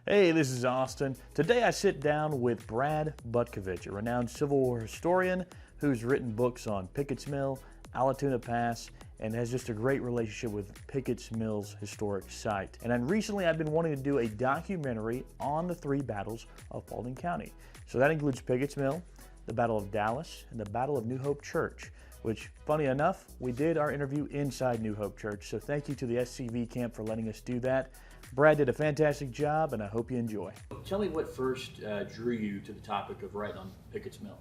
Hey, this is Austin. Today I sit down with Brad Butkovich, a renowned Civil War historian who's written books on Pickett's Mill, Allatoona Pass, and has just a great relationship with Pickett's Mill's historic site. And then recently I've been wanting to do a documentary on the three battles of Paulding County. So that includes Pickett's Mill, the Battle of Dallas, and the Battle of New Hope Church, which, funny enough, we did our interview inside New Hope Church. So thank you to the SCV camp for letting us do that. Brad did a fantastic job, and I hope you enjoy. Tell me what first drew you to the topic of writing on Pickett's Mill.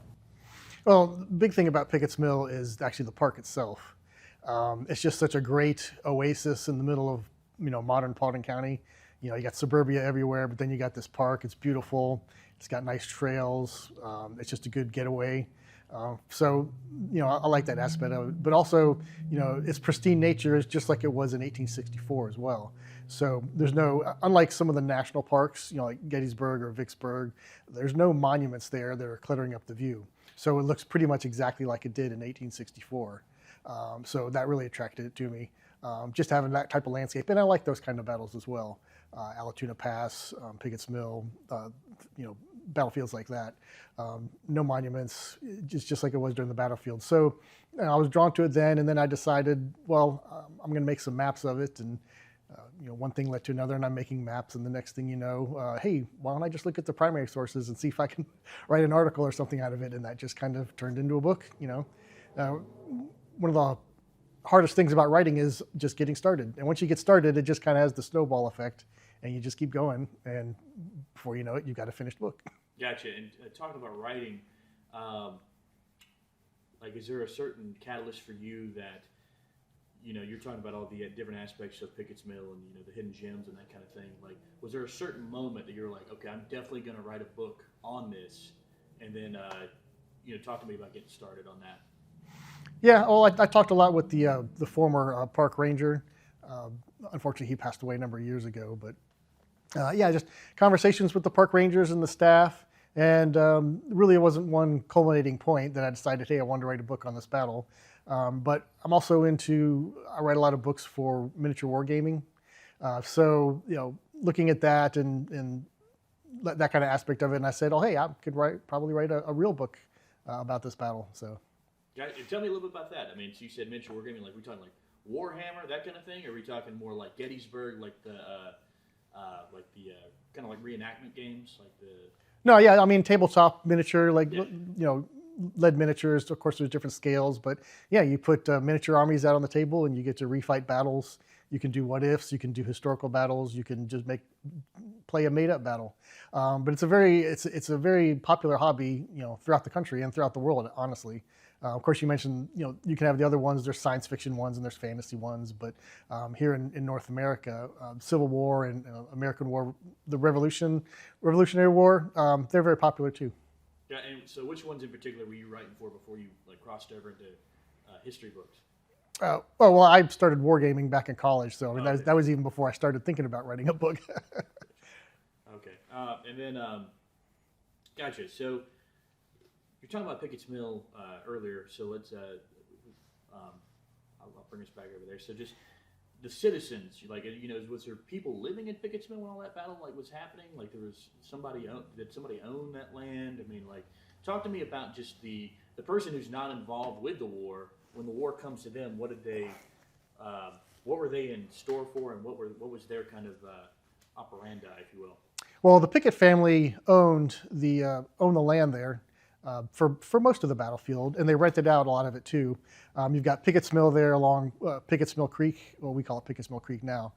Well, the big thing about Pickett's Mill is actually the park itself. It's just such a great oasis in the middle of modern Paulding County. You got suburbia everywhere, but then you got this park. It's beautiful. It's got nice trails. It's just a good getaway. So I like that aspect of it. But also, its pristine nature is just like it was in 1864 as well. So there's unlike some of the national parks, like Gettysburg or Vicksburg, there's no monuments there that are cluttering up the view. So it looks pretty much exactly like it did in 1864. So that really attracted it to me, just having that type of landscape. And I like those kind of battles as well. Allatoona Pass, Pickett's Mill, battlefields like that. No monuments, just like it was during the battlefield. So I was drawn to it then, and then I decided, well, I'm going to make some maps of it. And one thing led to another, and I'm making maps, and the next thing you know, hey, why don't I just look at the primary sources and see if I can write an article or something out of it, and that just kind of turned into a book. One of the hardest things about writing is just getting started, and once you get started, it just kind of has the snowball effect, and you just keep going, and before you know it, you've got a finished book. Gotcha. And talking about writing, is there a certain catalyst for you that you're talking about all the different aspects of Pickett's Mill and, the hidden gems and that kind of thing. Like, was there a certain moment that you're like, okay, I'm definitely going to write a book on this? And then, talk to me about getting started on that. Yeah, well, I talked a lot with the former park ranger. Unfortunately, he passed away a number of years ago. But, just conversations with the park rangers and the staff. And really, it wasn't one culminating point that I decided, hey, I wanted to write a book on this battle. But I'm also I write a lot of books for miniature wargaming. So, looking at that and that kind of aspect of it, and I said, oh, hey, I could probably write a real book about this battle. So, yeah, tell me a little bit about that. I mean, so you said miniature wargaming, like we're talking like Warhammer, that kind of thing, or are we talking more like Gettysburg, like the kind of like reenactment games, like the? No, yeah, I mean tabletop miniature, lead miniatures. Of course, there's different scales, but yeah, you put miniature armies out on the table, and you get to refight battles. You can do what ifs. You can do historical battles. You can just play a made up battle. But it's a very popular hobby, throughout the country and throughout the world. Honestly, of course, you mentioned you can have the other ones. There's science fiction ones and there's fantasy ones. But here in North America, Civil War and American War, the Revolutionary War, they're very popular too. Yeah, and so which ones in particular were you writing for before you crossed over into history books? Well, I started wargaming back in college, so I mean, that was even before I started thinking about writing a book. Okay, and then gotcha. So you're talking about Pickett's Mill earlier, so let's I'll bring us back over there. So just the citizens, was there people living in Pickett's Mill when all that battle was happening? Like there was did somebody own that land? I mean, talk to me about just the person who's not involved with the war. When the war comes to them, what were they in store for, and what was their kind of operandi, if you will? Well, the Pickett family owned the land there for most of the battlefield, and they rented out a lot of it too. You've got Pickett's Mill there along Pickett's Mill Creek. Well, we call it Pickett's Mill Creek now.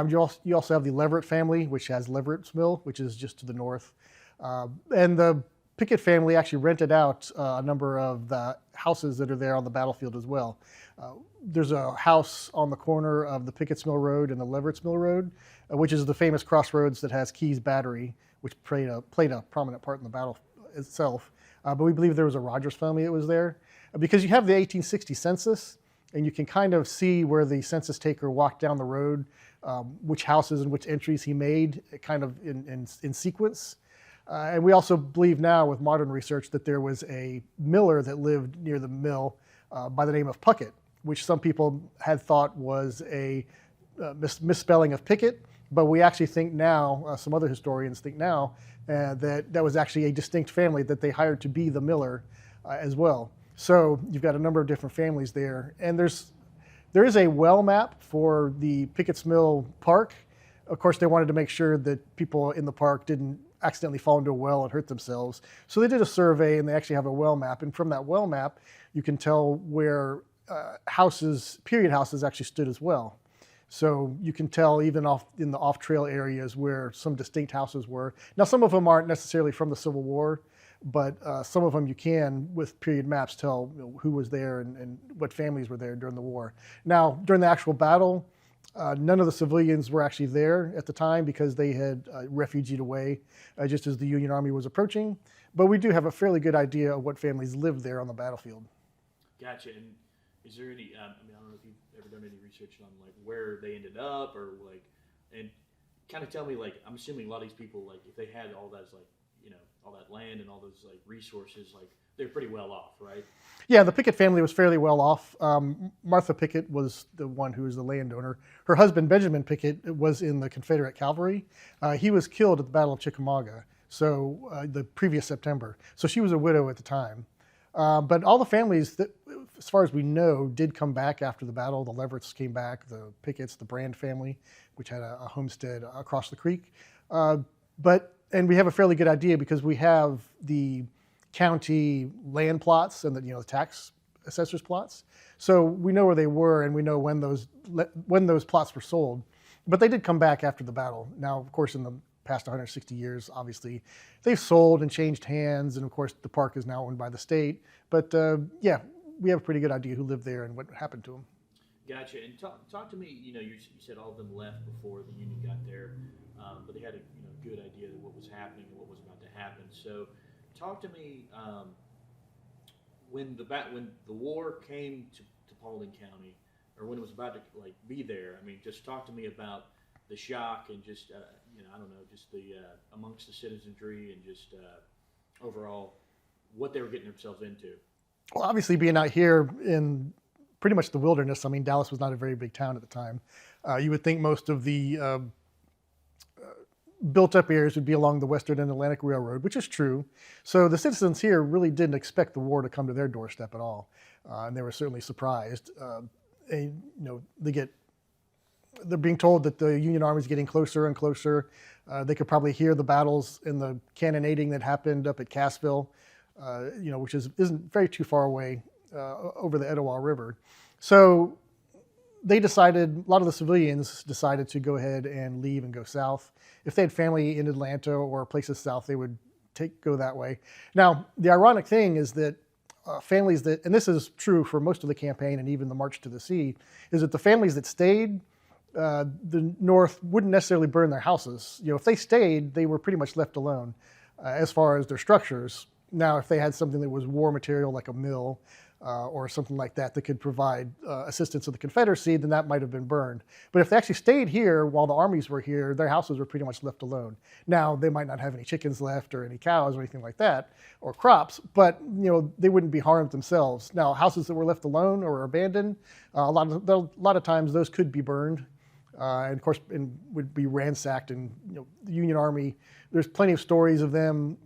You also have the Leverett family, which has Leverett's Mill, which is just to the north. And the Pickett family actually rented out a number of the houses that are there on the battlefield as well. There's a house on the corner of the Pickett's Mill Road and the Leverett's Mill Road, which is the famous crossroads that has Keyes Battery, which played a prominent part in the battle itself. But we believe there was a Rogers family that was there. Because you have the 1860 census, and you can kind of see where the census taker walked down the road, which houses and which entries he made, kind of in sequence. And we also believe now with modern research that there was a miller that lived near the mill by the name of Puckett, which some people had thought was a misspelling of Pickett, But we actually think now, some other historians think now, that was actually a distinct family that they hired to be the miller as well. So you've got a number of different families there. And there is a well map for the Pickett's Mill Park. Of course, they wanted to make sure that people in the park didn't accidentally fall into a well and hurt themselves. So they did a survey, and they actually have a well map. And from that well map, you can tell where period houses actually stood as well. So you can tell even in the off-trail areas where some distinct houses were. Now, some of them aren't necessarily from the Civil War, but some of them you can, with period maps, tell who was there and what families were there during the war. Now, during the actual battle, none of the civilians were actually there at the time because they had refugeed away just as the Union Army was approaching. But we do have a fairly good idea of what families lived there on the battlefield. Gotcha. And is there any? I don't know if you've ever done any research on like where they ended up, or like, and kind of tell me, like, I'm assuming a lot of these people, like, if they had all that, like, all that land and all those like resources, like, they're pretty well off, right? Yeah, the Pickett family was fairly well off. Martha Pickett was the one who was the landowner. Her husband, Benjamin Pickett, was in the Confederate cavalry. He was killed at the Battle of Chickamauga, so the previous September. So she was a widow at the time. But all the families that, as far as we know, did come back after the battle. The Leverets came back, the Picketts, the Brand family, which had a homestead across the creek. And we have a fairly good idea because we have the county land plots and the tax assessors plots. So we know where they were, and we know when those plots were sold. But they did come back after the battle. Now, of course, in the past 160 years, obviously, they've sold and changed hands, and of course, the park is now owned by the state. But yeah, we have a pretty good idea who lived there and what happened to them. Gotcha. And talk to me. You said all of them left before the Union got there, but they had a good idea of what was happening and what was about to happen. So, talk to me when the war came to Paulding County, or when it was about to be there. I mean, just talk to me about the shock and just I don't know, just the amongst the citizenry and just overall what they were getting themselves into. Well, obviously, being out here in pretty much the wilderness, I mean, Dallas was not a very big town at the time. You would think most of the built-up areas would be along the Western and Atlantic Railroad, which is true. So the citizens here really didn't expect the war to come to their doorstep at all, and they were certainly surprised. They're being told that the Union Army is getting closer and closer. They could probably hear the battles and the cannonading that happened up at Cassville, which isn't very too far away over the Etowah River. So a lot of the civilians decided to go ahead and leave and go south. If they had family in Atlanta or places south, they would go that way. Now, the ironic thing is that families that, and this is true for most of the campaign and even the March to the Sea, is that the families that stayed, the North wouldn't necessarily burn their houses. If they stayed, they were pretty much left alone as far as their structures. Now, if they had something that was war material like a mill or something like that that could provide assistance to the Confederacy, then that might have been burned. But if they actually stayed here while the armies were here, their houses were pretty much left alone. Now, they might not have any chickens left or any cows or anything like that, or crops, but they wouldn't be harmed themselves. Now, houses that were left alone or abandoned, a lot of times those could be burned. And of course, would be ransacked, and the Union Army. There's plenty of stories of them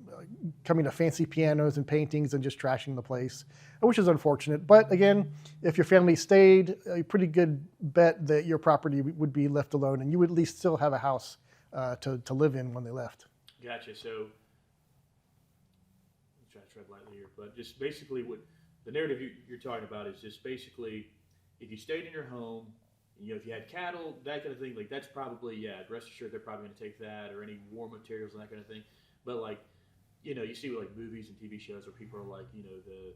coming to fancy pianos and paintings and just trashing the place, which is unfortunate. But again, if your family stayed, a pretty good bet that your property would be left alone, and you would at least still have a house to live in when they left. Gotcha. So, I'm trying to tread lightly here, but just basically, what the narrative you're talking about is just basically, if you stayed in your home. If you had cattle, that kind of thing, like that's probably, rest assured they're probably going to take that, or any war materials and that kind of thing. But you see like movies and TV shows where people are like, the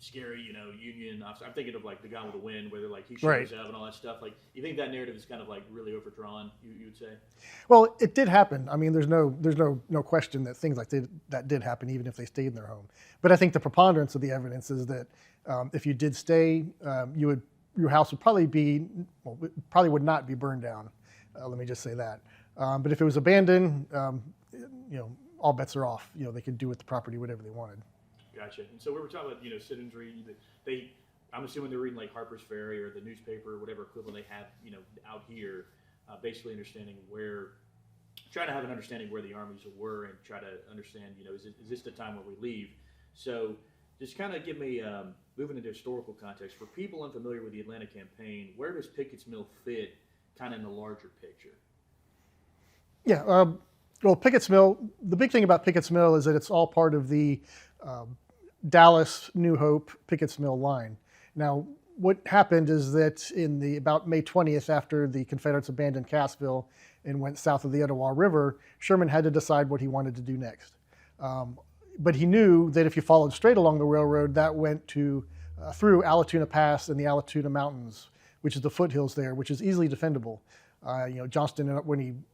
scary, Union officer. I'm thinking of like The Gone with the Wind, where they're like, he shows up and all that stuff. Like, you think that narrative is kind of like really overdrawn, you would say? Well, it did happen. I mean, there's no question that things like that did happen, even if they stayed in their home. But I think the preponderance of the evidence is that if you did stay, your house would probably would not be burned down. Let me just say that. But if it was abandoned, all bets are off. They could do with the property whatever they wanted. Gotcha. And so we were talking about, citizenry. I'm assuming they're reading like Harper's Ferry or the newspaper or whatever equivalent they have, out here. basically understanding trying to have an understanding where the armies were and try to understand, is this the time where we leave? So just kind of give me, moving into historical context, for people unfamiliar with the Atlanta campaign, where does Pickett's Mill fit kind of in the larger picture? Yeah, well, Pickett's Mill, the big thing about Pickett's Mill is that it's all part of the Dallas, New Hope, Pickett's Mill line. Now, what happened is that about May 20th, after the Confederates abandoned Cassville and went south of the Etowah River, Sherman had to decide what he wanted to do next. But he knew that if you followed straight along the railroad, that went through Allatoona Pass and the Allatoona Mountains, which is the foothills there, which is easily defendable. Johnston,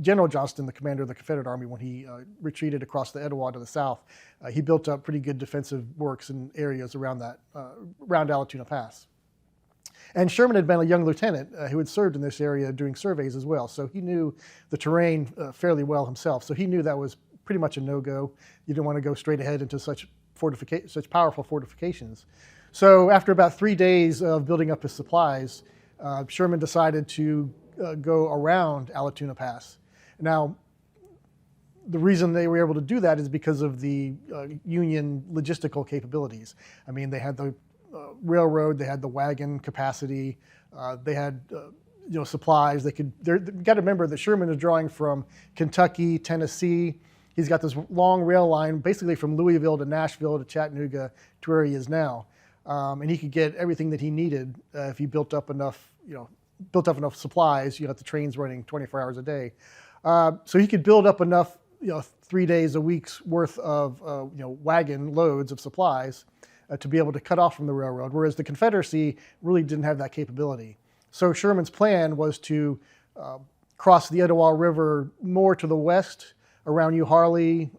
General Johnston, the commander of the Confederate Army, when he retreated across the Etowah to the south, he built up pretty good defensive works in areas around Allatoona Pass. And Sherman had been a young lieutenant who had served in this area doing surveys as well, so he knew the terrain fairly well himself. So he knew that was pretty much a no-go. You didn't want to go straight ahead into such powerful fortifications. So after about 3 days of building up his supplies, Sherman decided to go around Allatoona Pass. Now, the reason they were able to do that is because of the Union logistical capabilities. I mean, they had the railroad, they had the wagon capacity, they had supplies. You got to remember that Sherman is drawing from Kentucky, Tennessee. He's got this long rail line, basically from Louisville to Nashville to Chattanooga to where he is now, and he could get everything that he needed if he built up enough supplies. You got the trains running 24 hours a day, so he could build up enough, 3 days a week's worth of wagon loads of supplies to be able to cut off from the railroad. Whereas the Confederacy really didn't have that capability. So Sherman's plan was to cross the Etowah River more to the west around Hardee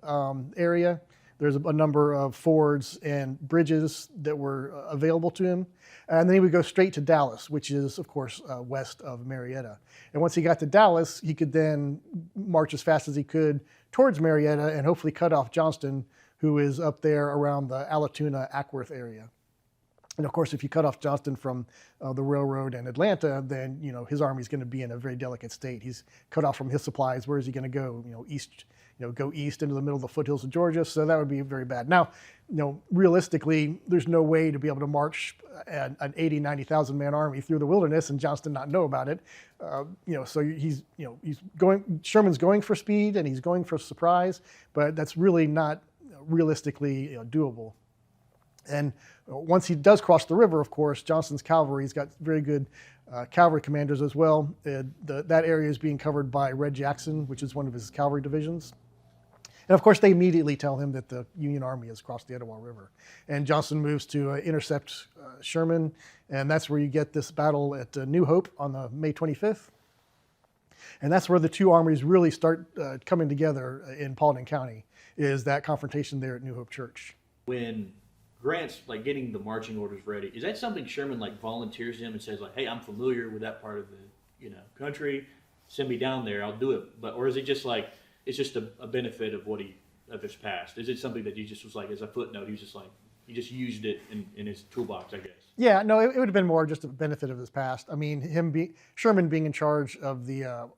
area. There's a number of fords and bridges that were available to him. And then he would go straight to Dallas, which is, of course, west of Marietta. And once he got to Dallas, he could then march as fast as he could towards Marietta and hopefully cut off Johnston, who is up there around the Allatoona, Ackworth area. And of course, if you cut off Johnston from the railroad and Atlanta, then his army is going to be in a very delicate state. He's cut off from his supplies. Where is he going to go? East. Go east into the middle of the foothills of Georgia. So that would be very bad. Now, realistically, there's no way to be able to march an 80, 90,000 man army through the wilderness and Johnston not know about it. So he's going. Sherman's going for speed and he's going for surprise, but that's really not realistically doable. And once he does cross the river, of course, Johnston's cavalry's got very good cavalry commanders as well. That area is being covered by Red Jackson, which is one of his cavalry divisions. And of course, they immediately tell him that the Union Army has crossed the Etowah River. And Johnston moves to intercept Sherman, and that's where you get this battle at New Hope on the May 25th. And that's where the two armies really start coming together in Paulding County, is that confrontation there at New Hope Church. When Grant's getting the marching orders ready, is that something Sherman volunteers him and says hey, I'm familiar with that part of the country, send me down there, I'll do it? Or is it just it's just a benefit of his past? Is it something that he just was as a footnote, he just used it in his toolbox, I guess? Yeah, no, it would have been more just a benefit of his past. I mean, Sherman being in charge of the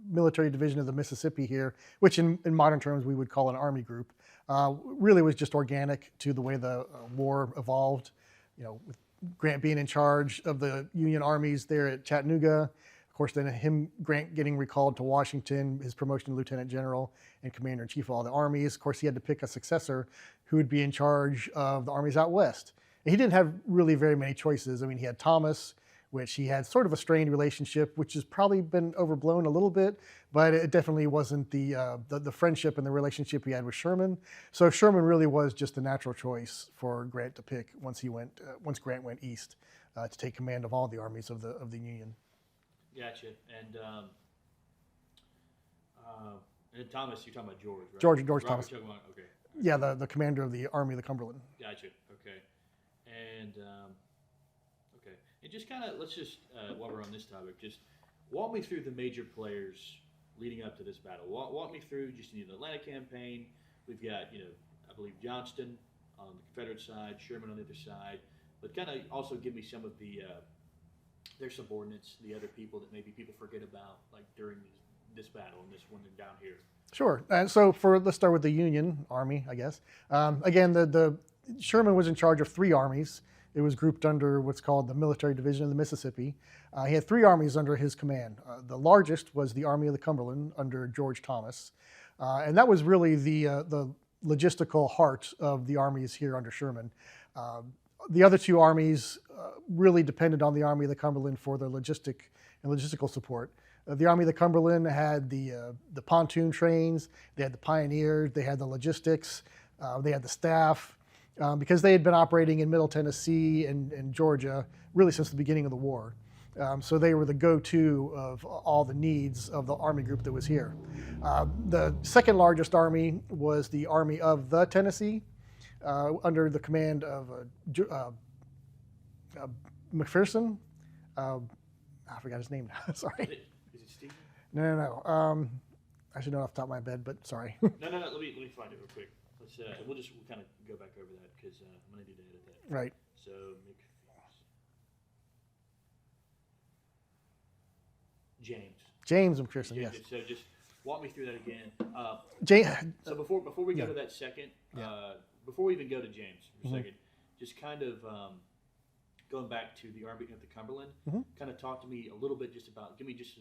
military division of the Mississippi here, which in modern terms we would call an army group, really was just organic to the way the war evolved. With Grant being in charge of the Union armies there at Chattanooga, of course, then Grant getting recalled to Washington, his promotion to Lieutenant General and Commander-in-Chief of all the armies. Of course, he had to pick a successor who would be in charge of the armies out west. And he didn't have really very many choices. I mean, he had Thomas, which he had sort of a strained relationship, which has probably been overblown a little bit, but it definitely wasn't the friendship and the relationship he had with Sherman. So Sherman really was just the natural choice for Grant to pick once Grant went east to take command of all the armies of the Union. Gotcha. And Thomas, you're talking about George, right? George Thomas. Okay. Yeah, the commander of the Army of the Cumberland. Gotcha. Okay. And okay. And just let's just while we're on this topic, just walk me through the major players leading up to this battle. Walk me through just the Atlanta campaign. We've got I believe Johnston on the Confederate side, Sherman on the other side, but also give me some of the their subordinates, the other people that maybe people forget about, like during this battle and this one down here? Sure. And so let's start with the Union Army, I guess. Again, the Sherman was in charge of 3 armies. It was grouped under what's called the Military Division of the Mississippi. He had 3 armies under his command. The largest was the Army of the Cumberland under George Thomas. And that was really the logistical heart of the armies here under Sherman. The other 2 armies really depended on the Army of the Cumberland for their logistical support. The Army of the Cumberland had the pontoon trains, they had the pioneers, they had the logistics, they had the staff, because they had been operating in Middle Tennessee and Georgia really since the beginning of the war. So they were the go-to of all the needs of the army group that was here. The second largest army was the Army of the Tennessee, under the command of McPherson. I forgot his name now, sorry. Is it Steve? No. I should know off the top of my head, but sorry. No. Let me find it real quick. We'll kind of go back over that because I'm going to need to edit that. Right. So James McPherson, yes. So just walk me through that again. So before we go to that second, before we even go to James for a second, just kind of going back to the Army of the Cumberland, kind of talk to me a little bit give me just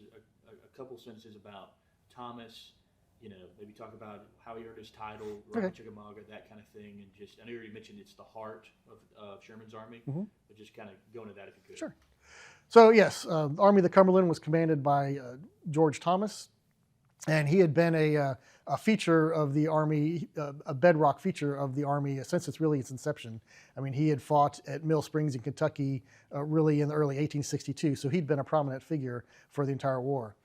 a couple sentences about Thomas, maybe talk about how he earned his title, Rock of Chickamauga, that kind of thing, and just, I know you already mentioned it's the heart of Sherman's army, but just kind of go into that if you could. Sure. So yes, the Army of the Cumberland was commanded by George Thomas, and he had been a feature of the Army, a bedrock feature of the Army since its inception. I mean, he had fought at Mill Springs in Kentucky really in the early 1862, so he'd been a prominent figure for the entire war.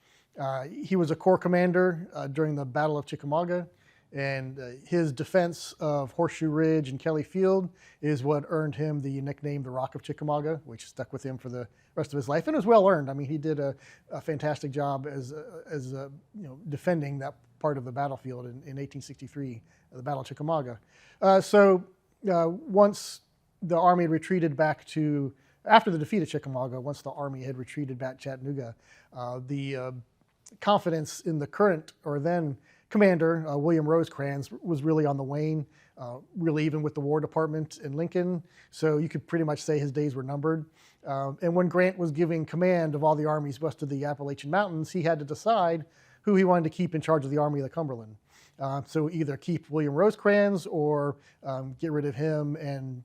He was a corps commander during the Battle of Chickamauga, and his defense of Horseshoe Ridge and Kelly Field is what earned him the nickname the Rock of Chickamauga, which stuck with him for the rest of his life, and it was well earned. I mean, he did a fantastic job as defending that part of the battlefield in 1863, the Battle of Chickamauga. Once the Army had retreated back after the defeat of Chickamauga, once the Army had retreated back to Chattanooga, the confidence in the current or then commander, William Rosecrans, was really on the wane, really even with the War Department in Lincoln. So you could pretty much say his days were numbered. And when Grant was giving command of all the armies west of the Appalachian Mountains, he had to decide who he wanted to keep in charge of the Army of the Cumberland. So either keep William Rosecrans or get rid of him and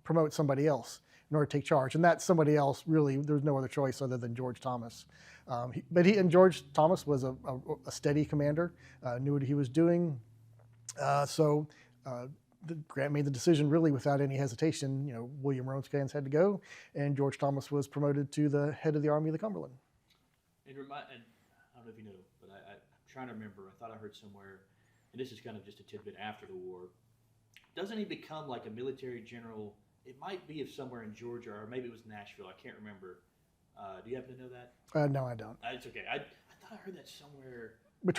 promote somebody else in order to take charge. And that somebody else, really, there was no other choice other than George Thomas. George Thomas was a steady commander, knew what he was doing. Grant made the decision really without any hesitation. William Rosecrans had to go, and George Thomas was promoted to the head of the Army of the Cumberland. And I don't know if you know, but I'm trying to remember. I thought I heard somewhere, and this is kind of just a tidbit after the war. Doesn't he become like a military general? It might be somewhere in Georgia, or maybe it was Nashville. I can't remember. Do you happen to know that? No, I don't. It's okay. I thought I heard that somewhere. But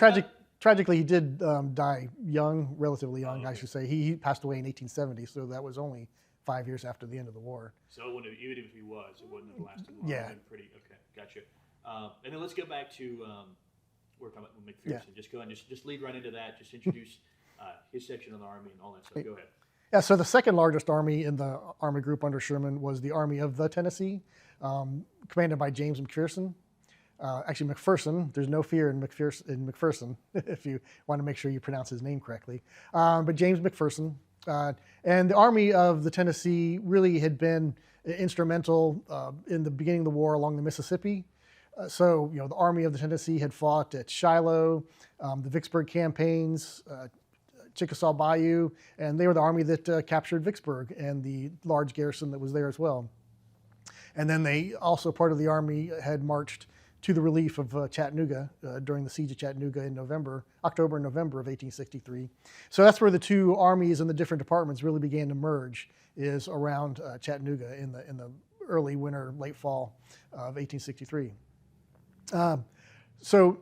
tragically, he did die young, relatively young, I should say. He passed away in 1870, so that was only 5 years after the end of the war. So it wouldn't have, even if he was, it wouldn't have lasted long. Yeah. Pretty okay. Gotcha. And then let's go back to we're talking about McPherson. Yeah. Just go and just lead right into that. Just introduce his section of the Army and all that stuff. Go ahead. Yeah, so the second largest army in the Army group under Sherman was the Army of the Tennessee, commanded by James McPherson. Actually, McPherson. There's no fear in McPherson, if you want to make sure you pronounce his name correctly. But James McPherson. And the Army of the Tennessee really had been instrumental in the beginning of the war along the Mississippi. The Army of the Tennessee had fought at Shiloh, the Vicksburg campaigns, Chickasaw Bayou, and they were the army that captured Vicksburg and the large garrison that was there as well. And then they also, part of the army, had marched to the relief of Chattanooga during the siege of Chattanooga in October and November of 1863. So that's where the two armies and the different departments really began to merge, is around Chattanooga in the early winter, late fall of 1863. So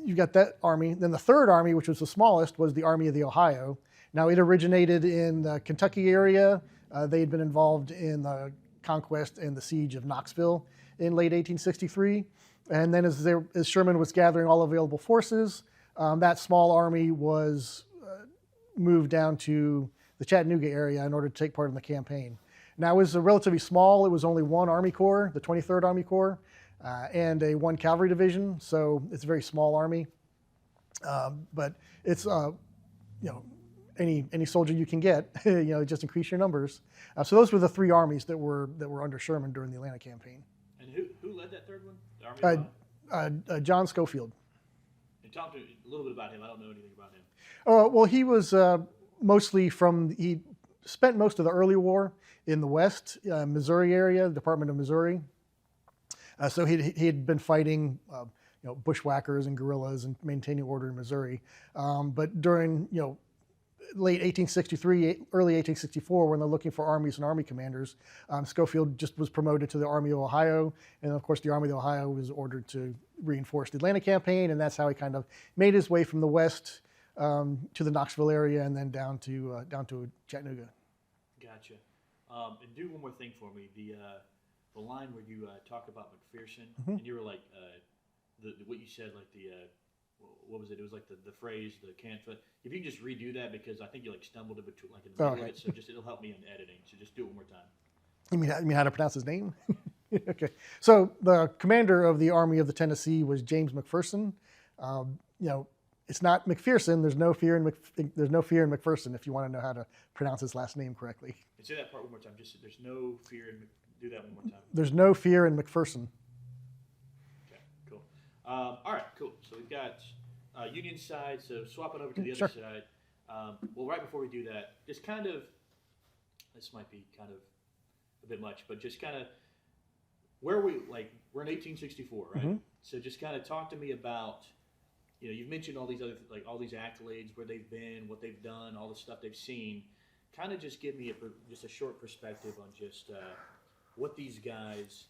you've got that army. Then the third army, which was the smallest, was the Army of the Ohio. Now it originated in the Kentucky area. They had been involved in the conquest and the siege of Knoxville in late 1863. And then as Sherman was gathering all available forces, that small army was moved down to the Chattanooga area in order to take part in the campaign. Now, it was relatively small. It was only one Army Corps, the 23rd Army Corps, and a 1 Cavalry Division, so it's a very small army. But it's, any soldier you can get, just increase your numbers. So those were the 3 armies that were under Sherman during the Atlanta campaign. And who led that third one? The Army of John Schofield. And talk to me a little bit about him. I don't know anything about him. Well, he was he spent most of the early war in the West, Missouri area, the Department of Missouri. So he had been fighting, bushwhackers and guerrillas and maintaining order in Missouri. But during, late 1863, early 1864, when they're looking for armies and army commanders, Schofield just was promoted to the Army of Ohio. And of course, the Army of Ohio was ordered to reinforce the Atlanta campaign. And that's how he kind of made his way from the West to the Knoxville area and then down to Chattanooga. Gotcha. And do one more thing for me. The line where you talk about McPherson, and you were like, what you said, like what was it? It was like the phrase, the can't. If you can just redo that, because I think you stumbled in between, in the middle of it. So it'll help me in editing. So just do it one more time. You mean how to pronounce his name? Okay. So the commander of the Army of the Tennessee was James McPherson. It's not McPherson. There's no fear in McPherson. If you want to know how to pronounce his last name correctly. And say that part one more time. Just there's no fear in. Do that one more time. There's no fear in McPherson. Okay, cool. All right, cool. So we've got Union side. So swapping over to the other side. Well, right before we do that, just kind of, this might be kind of a bit much, but just kind of where we're in 1864, right? Mm-hmm. So just kind of talk to me about. You've mentioned all these other, all these accolades, where they've been, what they've done, all the stuff they've seen. Kind of just give me just a short perspective on just what these guys,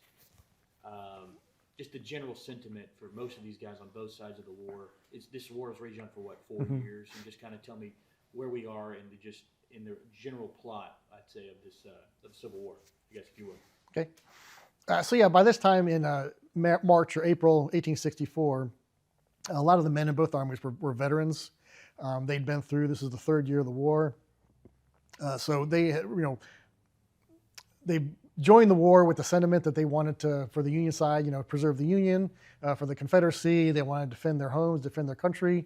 just the general sentiment for most of these guys on both sides of the war. This war is raging on for 4 years, and just kind of tell me where we are in the general plot, I'd say, of this of the Civil War. I guess if you would. Okay. By this time in March or April 1864. A lot of the men in both armies were veterans. They'd been through, this is the 3rd year of the war. So they joined the war with the sentiment that they wanted to, for the Union side, preserve the Union. For the Confederacy, they wanted to defend their homes, defend their country.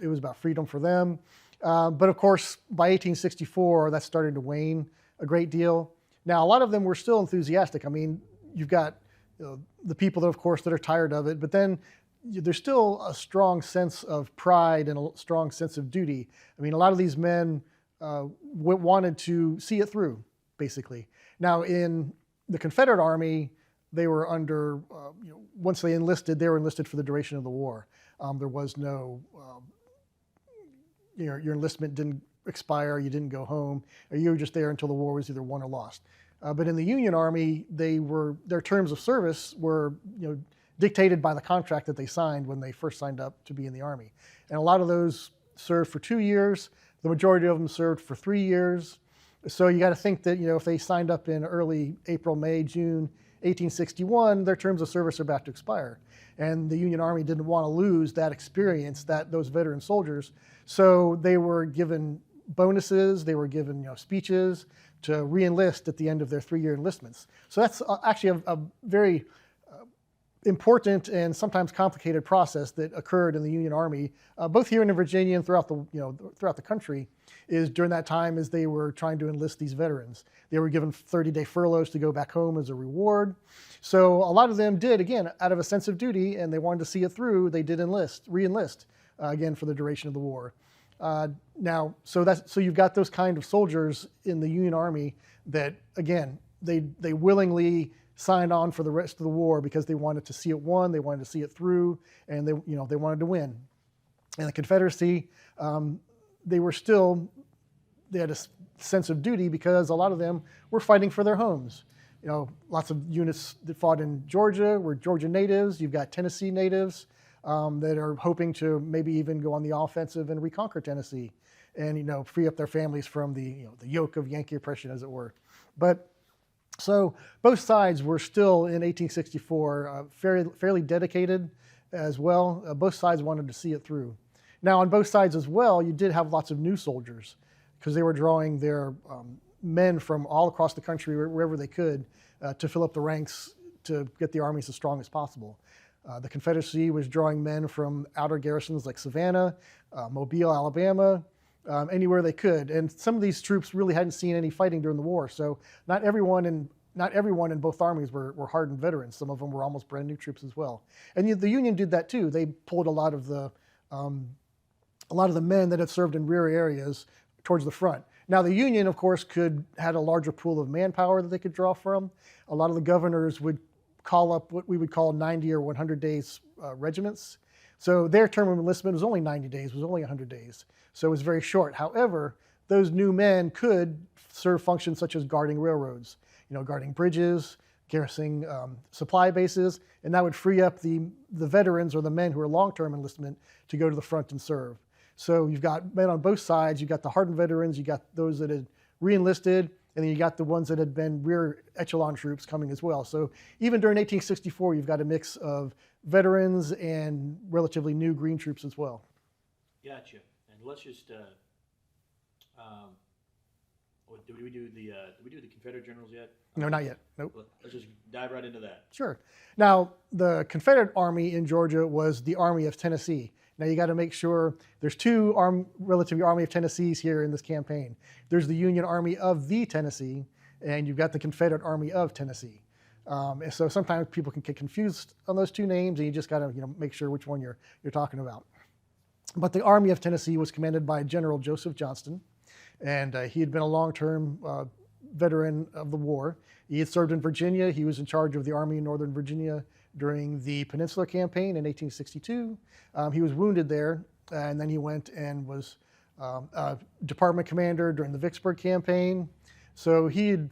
It was about freedom for them. But of course, by 1864, that's starting to wane a great deal. Now, a lot of them were still enthusiastic. I mean, you've got the people, of course, that are tired of it, but then there's still a strong sense of pride and a strong sense of duty. I mean, a lot of these men wanted to see it through, basically. Now, in the Confederate Army, they were under, once they enlisted, they were enlisted for the duration of the war. There was no, your enlistment didn't expire, you didn't go home, or you were just there until the war was either won or lost. But in the Union Army, their terms of service were, dictated by the contract that they signed when they first signed up to be in the Army. And a lot of those served for 2 years. The majority of them served for 3 years. So you got to think that, if they signed up in early April, May, June 1861, their terms of service are about to expire. And the Union Army didn't want to lose that experience, those veteran soldiers. So they were given bonuses, they were given speeches to re-enlist at the end of their 3-year enlistments. So that's actually a very important and sometimes complicated process that occurred in the Union Army, both here in Virginia and throughout the country. Is during that time as they were trying to enlist these veterans, they were given 30-day furloughs to go back home as a reward. So a lot of them did, again, out of a sense of duty, and they wanted to see it through. They did re-enlist again for the duration of the war. So you've got those kind of soldiers in the Union Army that, again, they willingly signed on for the rest of the war because they wanted to see it won, they wanted to see it through, and they wanted to win. And the Confederacy, they had a sense of duty because a lot of them were fighting for their homes. Lots of units that fought in Georgia were Georgia natives. You've got Tennessee natives that are hoping to maybe even go on the offensive and reconquer Tennessee and, free up their families from the yoke of Yankee oppression, as it were. But So both sides were still in 1864 fairly dedicated as well. Both sides wanted to see it through. Now on both sides as well, you did have lots of new soldiers because they were drawing their men from all across the country, wherever they could, to fill up the ranks to get the armies as strong as possible. The Confederacy was drawing men from outer garrisons like Savannah, Mobile, Alabama, anywhere they could. And some of these troops really hadn't seen any fighting during the war, so not everyone in both armies were hardened veterans. Some of them were almost brand new troops as well. And the Union did that too. They pulled a lot of the men that had served in rear areas towards the front. Now the Union, of course, had a larger pool of manpower that they could draw from. A lot of the governors would call up what we would call 90 or 100 days regiments. So their term of enlistment was only 90 days, was only 100 days. So it was very short. However, those new men could serve functions such as guarding railroads, guarding bridges, garrisoning supply bases, and that would free up the veterans or the men who are long-term enlistment to go to the front and serve. So you've got men on both sides. You've got the hardened veterans, you got those that had re-enlisted, and then you got the ones that had been rear echelon troops coming as well. So even during 1864, you've got a mix of veterans and relatively new green troops as well. Gotcha. And let's just, did we do the Confederate generals yet? No, not yet. Nope. Let's just dive right into that. Sure. Now, the Confederate Army in Georgia was the Army of Tennessee. Now, you got to make sure there's two relatively Army of Tennessees here in this campaign. There's the Union Army of the Tennessee, and you've got the Confederate Army of Tennessee. And so sometimes people can get confused on those two names, and you just got to make sure which one you're talking about. But the Army of Tennessee was commanded by General Joseph Johnston, and he had been a long-term veteran of the war. He had served in Virginia. He was in charge of the Army in Northern Virginia during the Peninsular Campaign in 1862. He was wounded there, and then he went and was a department commander during the Vicksburg Campaign. So he had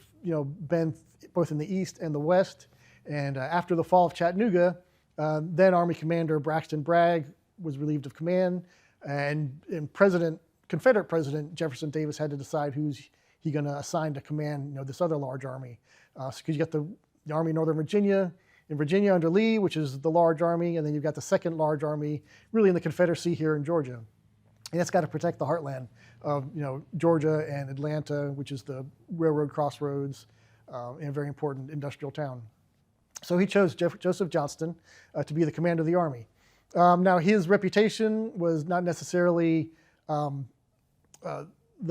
been both in the East and the West. And after the fall of Chattanooga, then Army Commander Braxton Bragg was relieved of command, and Confederate President Jefferson Davis had to decide who's he going to assign to command this other large army. Because you got the Army of Northern Virginia, in Virginia under Lee, which is the large army, and then you've got the second large army really in the Confederacy here in Georgia. And it's got to protect the heartland of Georgia and Atlanta, which is the railroad crossroads and a very important industrial town. So he chose Joseph Johnston to be the commander of the army. Now his reputation was not necessarily the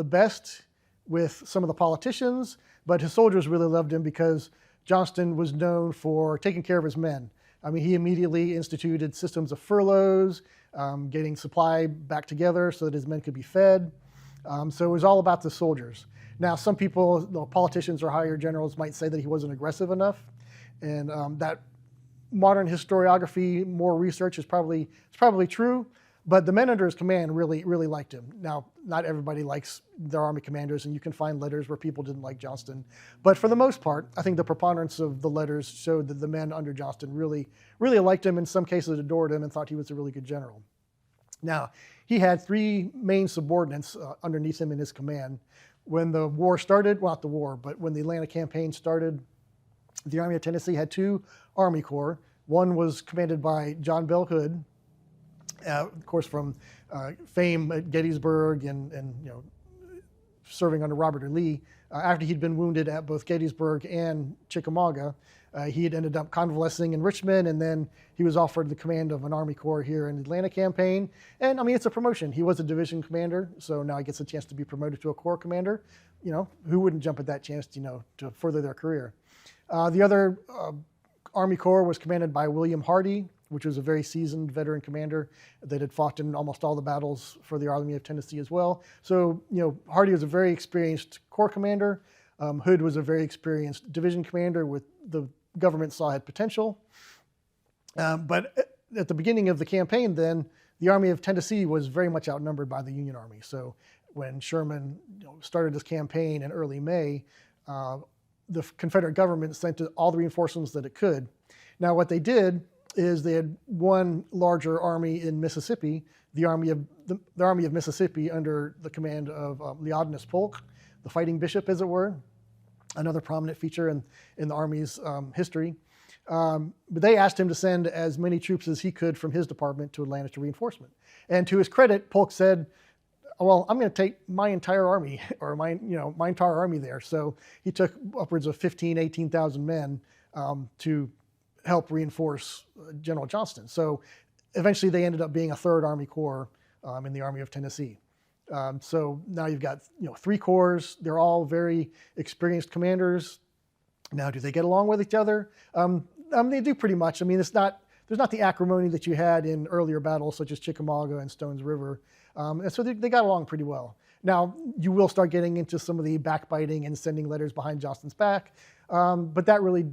best with some of the politicians, but his soldiers really loved him because Johnston was known for taking care of his men. I mean, he immediately instituted systems of furloughs, getting supply back together so that his men could be fed. So it was all about the soldiers. Now, some people, politicians or higher generals, might say that he wasn't aggressive enough, and that modern historiography, more research is probably true. But the men under his command really liked him. Now, not everybody likes their army commanders, and you can find letters where people didn't like Johnston. But for the most part, I think the preponderance of the letters showed that the men under Johnston really liked him, in some cases adored him, and thought he was a really good general. Now, he had three main subordinates underneath him in his command. When the war started, well, not the war, but when the Atlanta campaign started, the Army of Tennessee had two Army Corps. One was commanded by John Bell Hood, of course, from fame at Gettysburg and serving under Robert E. Lee. After he'd been wounded at both Gettysburg and Chickamauga, he had ended up convalescing in Richmond, and then he was offered the command of an Army Corps here in the Atlanta campaign. And I mean, it's a promotion. He was a division commander, so now he gets a chance to be promoted to a Corps commander. Who wouldn't jump at that chance, to further their career? The other Army Corps was commanded by William Hardee, which was a very seasoned veteran commander that had fought in almost all the battles for the Army of Tennessee as well. So, Hardee was a very experienced Corps commander. Hood was a very experienced division commander with the government saw had potential. But at the beginning of the campaign then, the Army of Tennessee was very much outnumbered by the Union Army. So when Sherman started his campaign in early May, the Confederate government sent all the reinforcements that it could. Now what they did is they had one larger army in Mississippi, the Army of Mississippi under the command of Leonidas Polk, the fighting bishop, as it were. another prominent feature in the Army's history. But they asked him to send as many troops as he could from his department to Atlanta to reinforcement. And to his credit, Polk said, well, I'm going to take my entire army, or my entire army there. So he took upwards of 18,000 men to help reinforce General Johnston. So eventually they ended up being a 3rd Army Corps in the Army of Tennessee. So now you've got 3 corps. They're all very experienced commanders. Now, do they get along with each other? They do pretty much. I mean, there's not the acrimony that you had in earlier battles such as Chickamauga and Stones River. And so they got along pretty well. Now, you will start getting into some of the backbiting and sending letters behind Johnston's back, but that really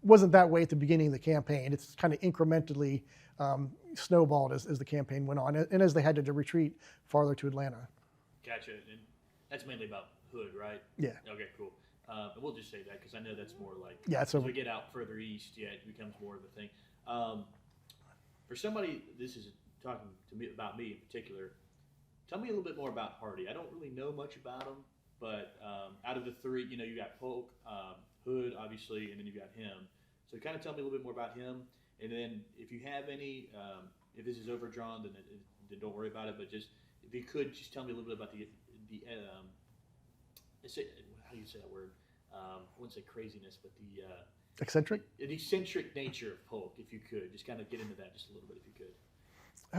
wasn't that way at the beginning of the campaign. It's kind of incrementally snowballed as the campaign went on, and as they had to retreat farther to Atlanta. Gotcha. And that's mainly about Hood, right? Yeah. Okay, cool. And we'll just say that because I know that's more like, so as we get out further east, it becomes more of a thing. For somebody, this is talking to me about me in particular, tell me a little bit more about Hardee. I don't really know much about him, but out of the 3, you got Polk, Hood, obviously, and then you got him. So kind of tell me a little bit more about him. And then if you have any, if this is overdrawn, then don't worry about it. But just if you could, just tell me a little bit about the how do you say that word? I wouldn't say craziness, but the eccentric nature of Polk, if you could. Just kind of get into that just a little bit, if you could. I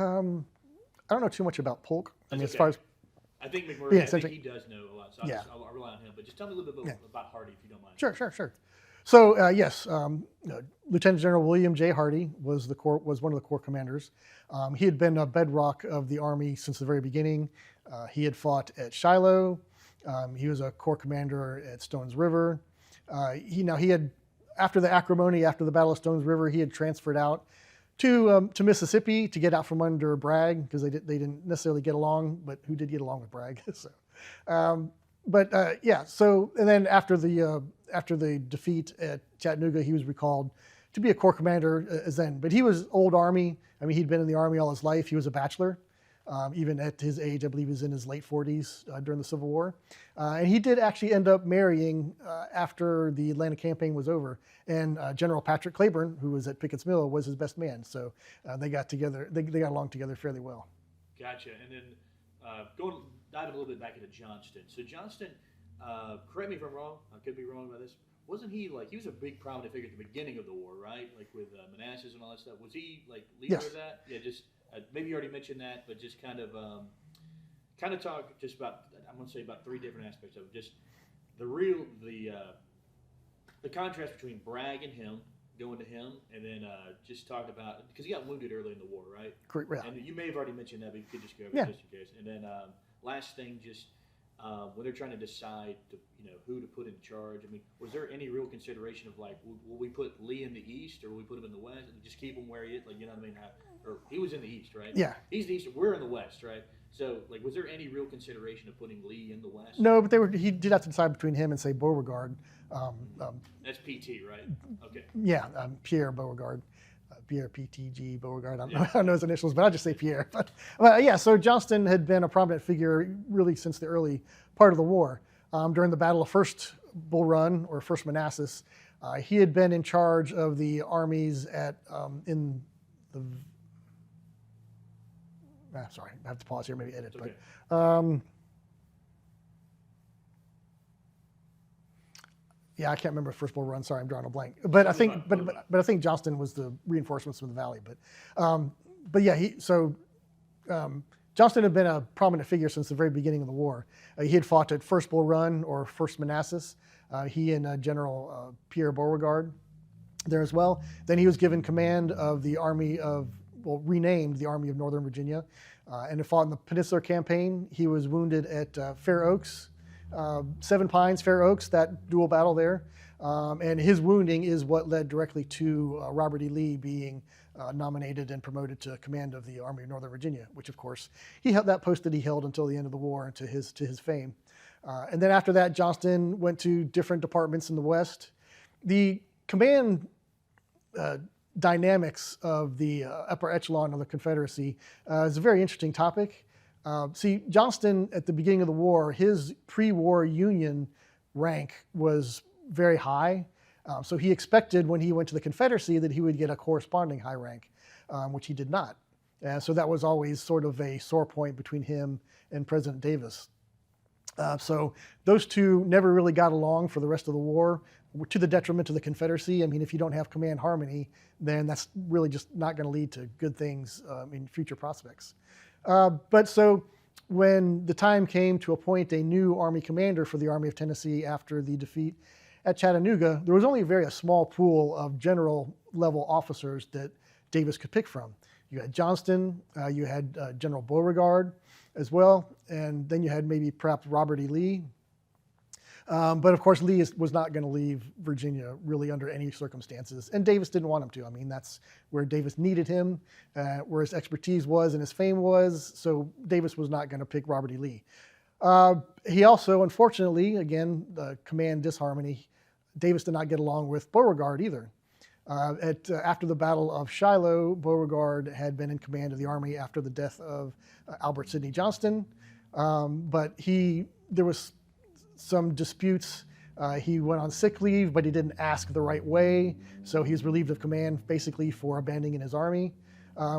don't know too much about Polk. That's as okay. far as I think McMurray, yeah, I think he does know a lot, so yeah. I'll rely on him. But just tell me a little bit about Hardee, if you don't mind. Sure. So yes, Lieutenant General William J. Hardee was one of the Corps commanders. He had been a bedrock of the Army since the very beginning. He had fought at Shiloh. He was a Corps commander at Stones River. He had, after the acrimony, after the Battle of Stones River, he had transferred out to Mississippi to get out from under Bragg, because they didn't necessarily get along, but who did get along with Bragg? So, and then after the defeat at Chattanooga, he was recalled to be a Corps commander then. But he was old Army. I mean, he'd been in the Army all his life. He was a bachelor. Even at his age, I believe he was in his late 40s during the Civil War. And he did actually end up marrying after the Atlanta campaign was over. And General Patrick Claiborne, who was at Pickett's Mill, was his best man. So they got together. They got along together fairly well. Gotcha. And then diving a little bit back into Johnston. So Johnston, correct me if I'm wrong. I could be wrong about this. Wasn't he he was a big prominent figure at the beginning of the war, right? Like with Manassas and all that stuff. Was he leader of that? Yeah, just. Maybe you already mentioned that, but just kind of talk just about, I'm going to say about 3 different aspects of it. Just the contrast between Bragg and him, going to him, and then just talk about, because he got wounded early in the war, right? Correct. Yeah. And you may have already mentioned that, but you could just go over just in case. And then last thing, just when they're trying to decide who to put in charge, I mean, was there any real consideration of will we put Lee in the east or will we put him in the west and just keep him where he is? You know what I mean? Or he was in the east, right? Yeah. He's the east. We're in the west, right? So, was there any real consideration of putting Lee in the west? No, but he did have to decide between him and, say, Beauregard. That's PT, right? Okay. Yeah, Pierre Beauregard. Pierre PTG Beauregard. I don't know his initials, but I'll just say Pierre. But yeah, so Johnston had been a prominent figure really since the early part of the war. During the Battle of First Bull Run, or First Manassas, he had been in charge of the armies in the. Sorry, I have to pause here, maybe edit. Okay. But yeah, I can't remember First Bull Run. Sorry, I'm drawing a blank. But I think, but I think Johnston was the reinforcements from the valley. But yeah, Johnston had been a prominent figure since the very beginning of the war. He had fought at First Bull Run or First Manassas. He and General Pierre Beauregard there as well. Then he was given command of the Army of, renamed the Army of Northern Virginia, and had fought in the Peninsular Campaign. He was wounded at Fair Oaks, Seven Pines, Fair Oaks, that dual battle there. And his wounding is what led directly to Robert E. Lee being nominated and promoted to command of the Army of Northern Virginia, which of course he held that post that he held until the end of the war, and to his fame. And then after that, Johnston went to different departments in the West. The command dynamics of the upper echelon of the Confederacy is a very interesting topic. See, Johnston at the beginning of the war, his pre-war Union rank was very high. So he expected when he went to the Confederacy that he would get a corresponding high rank, which he did not. So that was always sort of a sore point between him and President Davis. So those two never really got along for the rest of the war, to the detriment of the Confederacy. I mean, if you don't have command harmony, then that's really just not going to lead to good things in future prospects. But so when the time came to appoint a new Army commander for the Army of Tennessee after the defeat at Chattanooga, there was only a small pool of general level officers that Davis could pick from. You had Johnston, you had General Beauregard as well, and then you had maybe perhaps Robert E. Lee. But of course, Lee was not going to leave Virginia really under any circumstances, and Davis didn't want him to. I mean, that's where Davis needed him, where his expertise was and his fame was, so Davis was not going to pick Robert E. Lee. He also, unfortunately, again, the command disharmony, Davis did not get along with Beauregard either. After the Battle of Shiloh, Beauregard had been in command of the Army after the death of Albert Sidney Johnston, but there was some disputes. He went on sick leave, but he didn't ask the right way, so he's relieved of command basically for abandoning his army,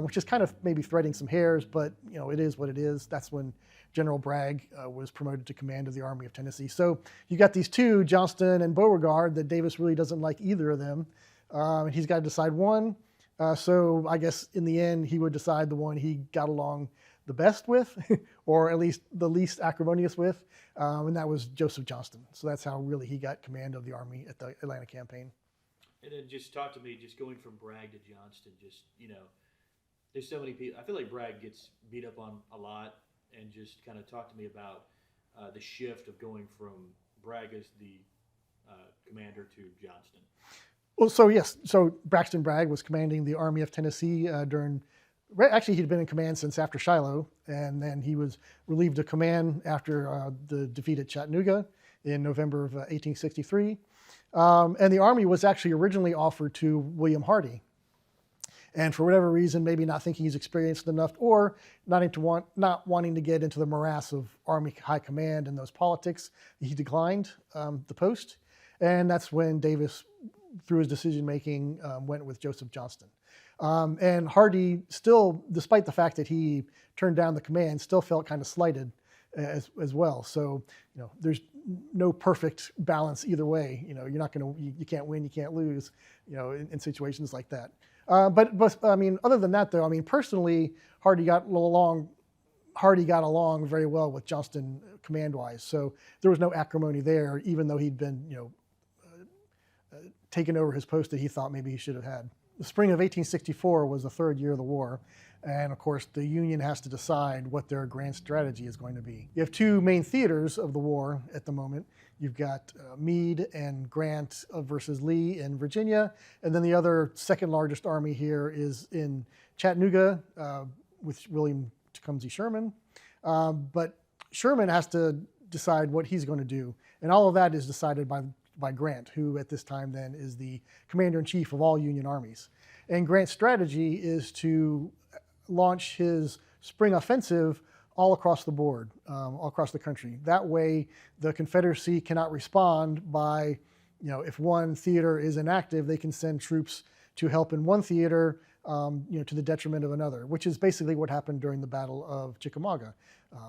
which is kind of maybe threading some hairs, but it is what it is. That's when General Bragg was promoted to command of the Army of Tennessee. So you got these two, Johnston and Beauregard, that Davis really doesn't like either of them. And he's got to decide one. So I guess in the end, he would decide the one he got along the best with, or at least the least acrimonious with, and that was Joseph Johnston. So that's how really he got command of the Army at the Atlanta campaign. And then just talk to me, just going from Bragg to Johnston, there's so many people. I feel like Bragg gets beat up on a lot, and just kind of talk to me about the shift of going from Bragg as the commander to Johnston. Well, so yes, so Braxton Bragg was commanding the Army of Tennessee actually he'd been in command since after Shiloh, and then he was relieved of command after the defeat at Chattanooga in November of 1863. And the Army was actually originally offered to William Hardee. And for whatever reason, maybe not thinking he's experienced enough, or not wanting to get into the morass of Army high command and those politics, he declined the post. And that's when Davis, through his decision-making, went with Joseph Johnston. And Hardee still, despite the fact that he turned down the command, still felt kind of slighted as well. So, there's no perfect balance either way. You're not going to, you can't win, you can't lose, in situations like that. But I mean, other than that, though, I mean, personally, Hardee got along very well with Johnston command-wise. So there was no acrimony there, even though he'd been, taken over his post that he thought maybe he should have had. The spring of 1864 was the third year of the war. And of course, the Union has to decide what their grand strategy is going to be. You have two main theaters of the war at the moment. You've got Meade and Grant versus Lee in Virginia. And then the other second largest army here is in Chattanooga with William Tecumseh Sherman. But Sherman has to decide what he's going to do. And all of that is decided by Grant, who at this time then is the commander-in-chief of all Union armies. And Grant's strategy is to launch his spring offensive all across the board, all across the country. That way, the Confederacy cannot respond by, if one theater is inactive, they can send troops to help in one theater, to the detriment of another, which is basically what happened during the Battle of Chickamauga.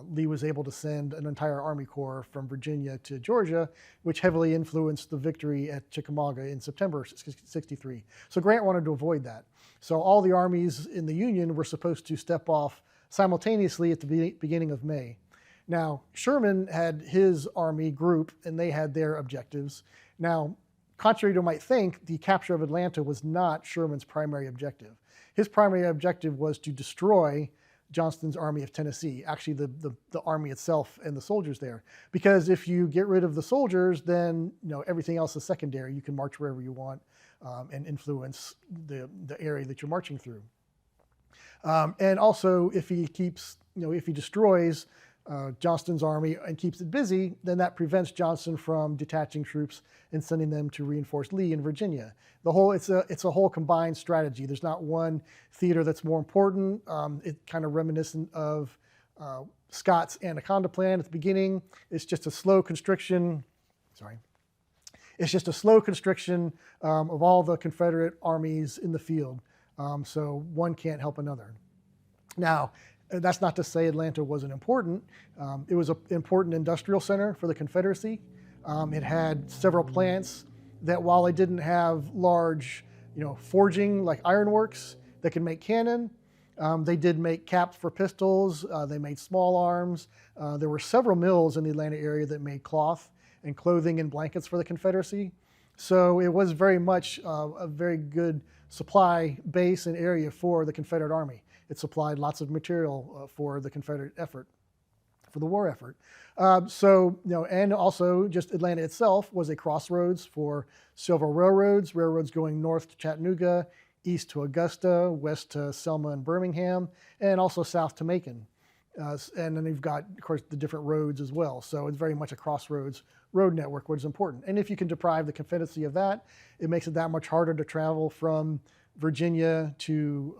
Lee was able to send an entire Army Corps from Virginia to Georgia, which heavily influenced the victory at Chickamauga in September '63. So Grant wanted to avoid that. So all the armies in the Union were supposed to step off simultaneously at the beginning of May. Now, Sherman had his army group, and they had their objectives. Now, contrary to might think, the capture of Atlanta was not Sherman's primary objective. His primary objective was to destroy Johnston's Army of Tennessee, actually the army itself and the soldiers there. Because if you get rid of the soldiers, then everything else is secondary. You can march wherever you want and influence the area that you're marching through. And also, if he destroys Johnston's army and keeps it busy, then that prevents Johnston from detaching troops and sending them to reinforce Lee in Virginia. It's a whole combined strategy. There's not one theater that's more important. It's kind of reminiscent of Scott's Anaconda Plan at the beginning. It's just a slow constriction Sorry. It's just a slow constriction of all the Confederate armies in the field. So one can't help another. Now, that's not to say Atlanta wasn't important. It was an important industrial center for the Confederacy. It had several plants that, while they didn't have large, forging like ironworks that could make cannon, they did make caps for pistols. They made small arms. There were several mills in the Atlanta area that made cloth and clothing and blankets for the Confederacy. So it was very much a very good supply base and area for the Confederate Army. It supplied lots of material for the Confederate effort, for the war effort. And also just Atlanta itself was a crossroads for several railroads going north to Chattanooga, east to Augusta, west to Selma and Birmingham, and also south to Macon. And then you've got, of course, the different roads as well. So it's very much a crossroads road network, which is important. And if you can deprive the Confederacy of that, it makes it that much harder to travel from Virginia to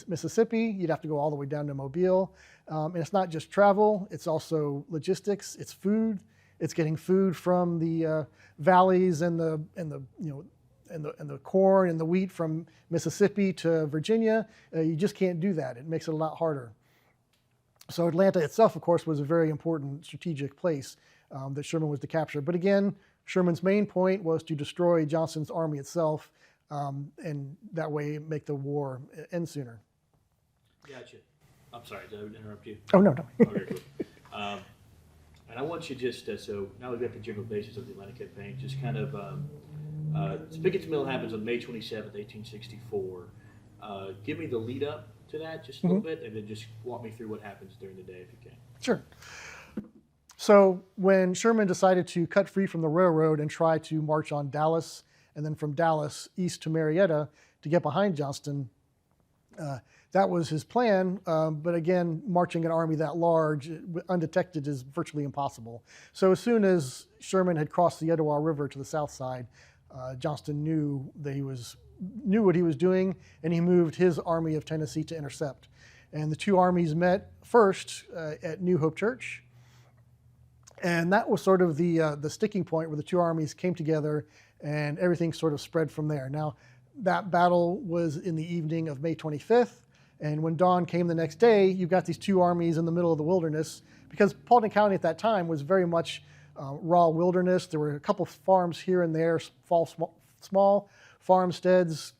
Mississippi. You'd have to go all the way down to Mobile. And it's not just travel, it's also logistics, it's food. It's getting food from the valleys and the corn and the wheat from Mississippi to Virginia. You just can't do that. It makes it a lot harder. So Atlanta itself, of course, was a very important strategic place that Sherman was to capture. But again, Sherman's main point was to destroy Johnston's army itself, and that way make the war end sooner. Gotcha. I'm sorry, did I interrupt you? Oh, no. Okay, cool. And I want you just, so now we've got the general basis of the Atlanta campaign, just kind of, Pickett's Mill happens on May 27th, 1864. Give me the lead up to that just a little bit, and then just walk me through what happens during the day if you can. Sure. So when Sherman decided to cut free from the railroad and try to march on Dallas, and then from Dallas east to Marietta to get behind Johnston, that was his plan. But again, marching an army that large, undetected, is virtually impossible. So as soon as Sherman had crossed the Etowah River to the south side, Johnston knew what he was doing, and he moved his Army of Tennessee to intercept. And the two armies met first at New Hope Church, and that was sort of the sticking point where the two armies came together, and everything sort of spread from there. Now, that battle was in the evening of May 25th, and when dawn came the next day, you've got these two armies in the middle of the wilderness, because Paulding County at that time was very much raw wilderness. There were a couple farms here and there, small farmsteads,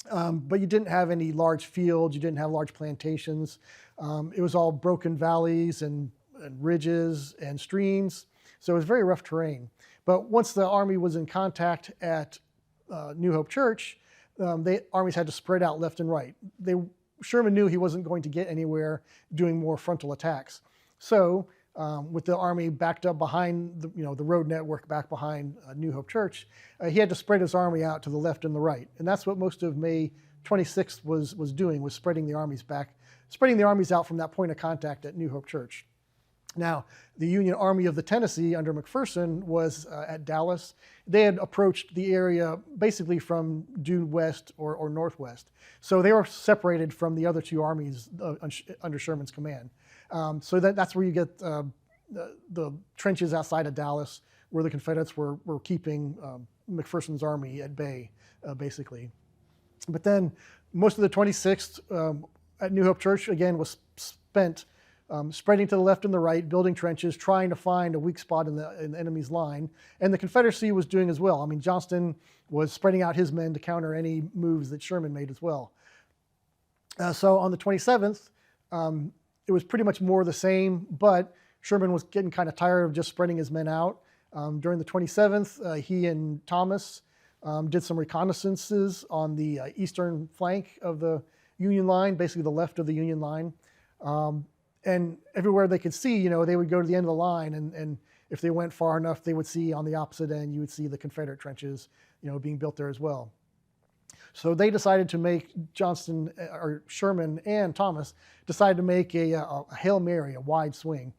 but you didn't have any large fields, you didn't have large plantations. It was all broken valleys and ridges and streams, so it was very rough terrain. But once the army was in contact at New Hope Church, the armies had to spread out left and right. Sherman knew he wasn't going to get anywhere doing more frontal attacks. So with the army backed up behind the road network back behind New Hope Church, he had to spread his army out to the left and the right. And that's what most of May 26th was doing, was spreading the armies out from that point of contact at New Hope Church. Now, the Union Army of the Tennessee under McPherson was at Dallas. They had approached the area basically from due west or northwest. So they were separated from the other two armies under Sherman's command. So that's where you get the trenches outside of Dallas, where the Confederates were keeping McPherson's army at bay, basically. But then most of the 26th at New Hope Church, again, was spent spreading to the left and the right, building trenches, trying to find a weak spot in the enemy's line. And the Confederacy was doing as well. I mean, Johnston was spreading out his men to counter any moves that Sherman made as well. So on the 27th, it was pretty much more the same, but Sherman was getting kind of tired of just spreading his men out. During the 27th, he and Thomas did some reconnaissances on the eastern flank of the Union line, basically the left of the Union line. And everywhere they could see, they would go to the end of the line, and if they went far enough, they would see on the opposite end, you would see the Confederate trenches, being built there as well. So they decided to make Sherman and Thomas decided to make a Hail Mary, a wide swing.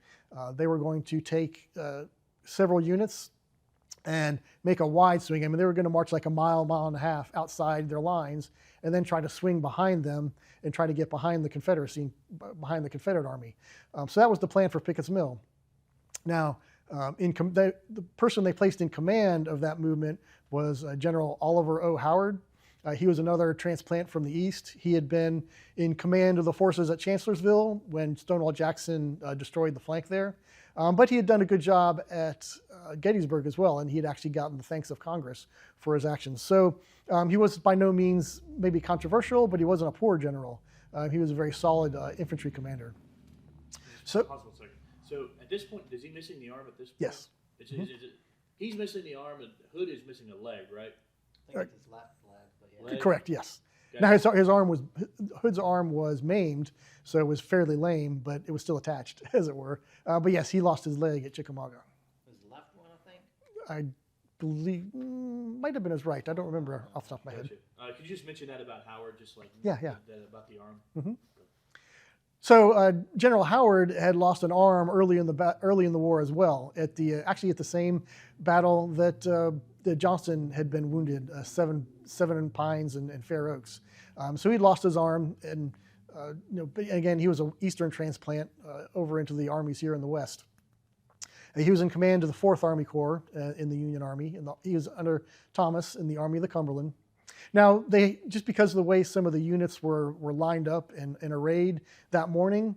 They were going to take several units and make a wide swing. I mean, they were going to march like a mile and a half outside their lines, and then try to swing behind them and try to get behind the Confederacy, behind the Confederate Army. So that was the plan for Pickett's Mill. Now, The person they placed in command of that movement was General Oliver O. Howard. He was another transplant from the East. He had been in command of the forces at Chancellorsville when Stonewall Jackson destroyed the flank there. But he had done a good job at Gettysburg as well, and he had actually gotten the thanks of Congress for his actions. So he was by no means maybe controversial, but he wasn't a poor general. He was a very solid infantry commander. So, Pause 1 second. So at this point, is he missing the arm at this point? yes. He's missing the arm, and Hood is missing a leg, right? I think it's his left leg, but yeah. Leg. Correct, yes. Okay. Now Hood's arm was maimed, so it was fairly lame, but it was still attached, as it were. But yes, he lost his leg at Chickamauga. His left one, I think. I believe, might have been his right. I don't remember off the top of my head. Gotcha. Could you just mention that about Howard, just like Yeah. about the arm? So General Howard had lost an arm early in the war as well. Actually at the same battle that Johnston had been wounded, Seven Pines and Fair Oaks. So he'd lost his arm, and but again he was an Eastern transplant over into the armies here in the West. He was in command of the 4th Army Corps in the Union Army, and he was under Thomas in the Army of the Cumberland. Now, just because of the way some of the units were lined up and arrayed that morning,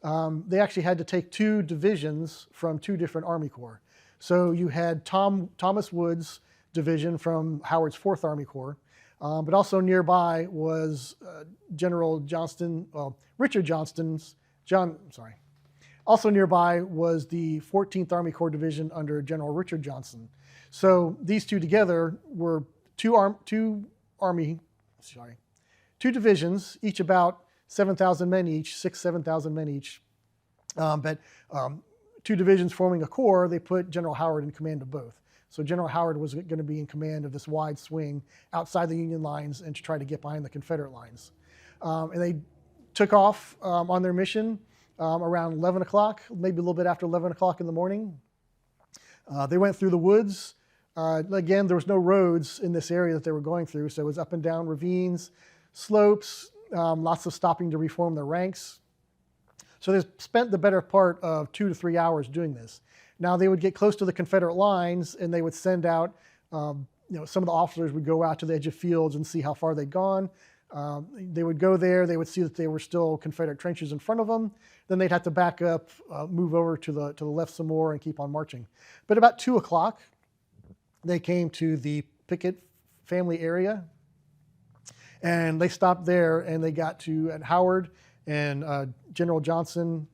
they actually had to take 2 divisions from 2 different Army Corps. So you had Thomas Wood's division from Howard's 4th Army Corps, but also nearby was Richard Johnston's, also nearby was the 14th Army Corps division under General Richard Johnston. So these 2 together were two divisions, each about 7,000 men each, 7,000 men each. But 2 divisions forming a corps, they put General Howard in command of both. So General Howard was going to be in command of this wide swing outside the Union lines and to try to get behind the Confederate lines. And they took off on their mission around 11 o'clock, maybe a little bit after 11 o'clock in the morning. They went through the woods. Again, there was no roads in this area that they were going through, so it was up and down ravines, slopes, lots of stopping to reform their ranks. So they spent the better part of 2 to 3 hours doing this. Now they would get close to the Confederate lines, and they would send out, some of the officers would go out to the edge of fields and see how far they'd gone. They would go there, they would see that there were still Confederate trenches in front of them. Then they'd have to back up, move over to the left some more, and keep on marching. But about 2 o'clock, they came to the Pickett family area, and they stopped there, and they got to Howard, and General Johnson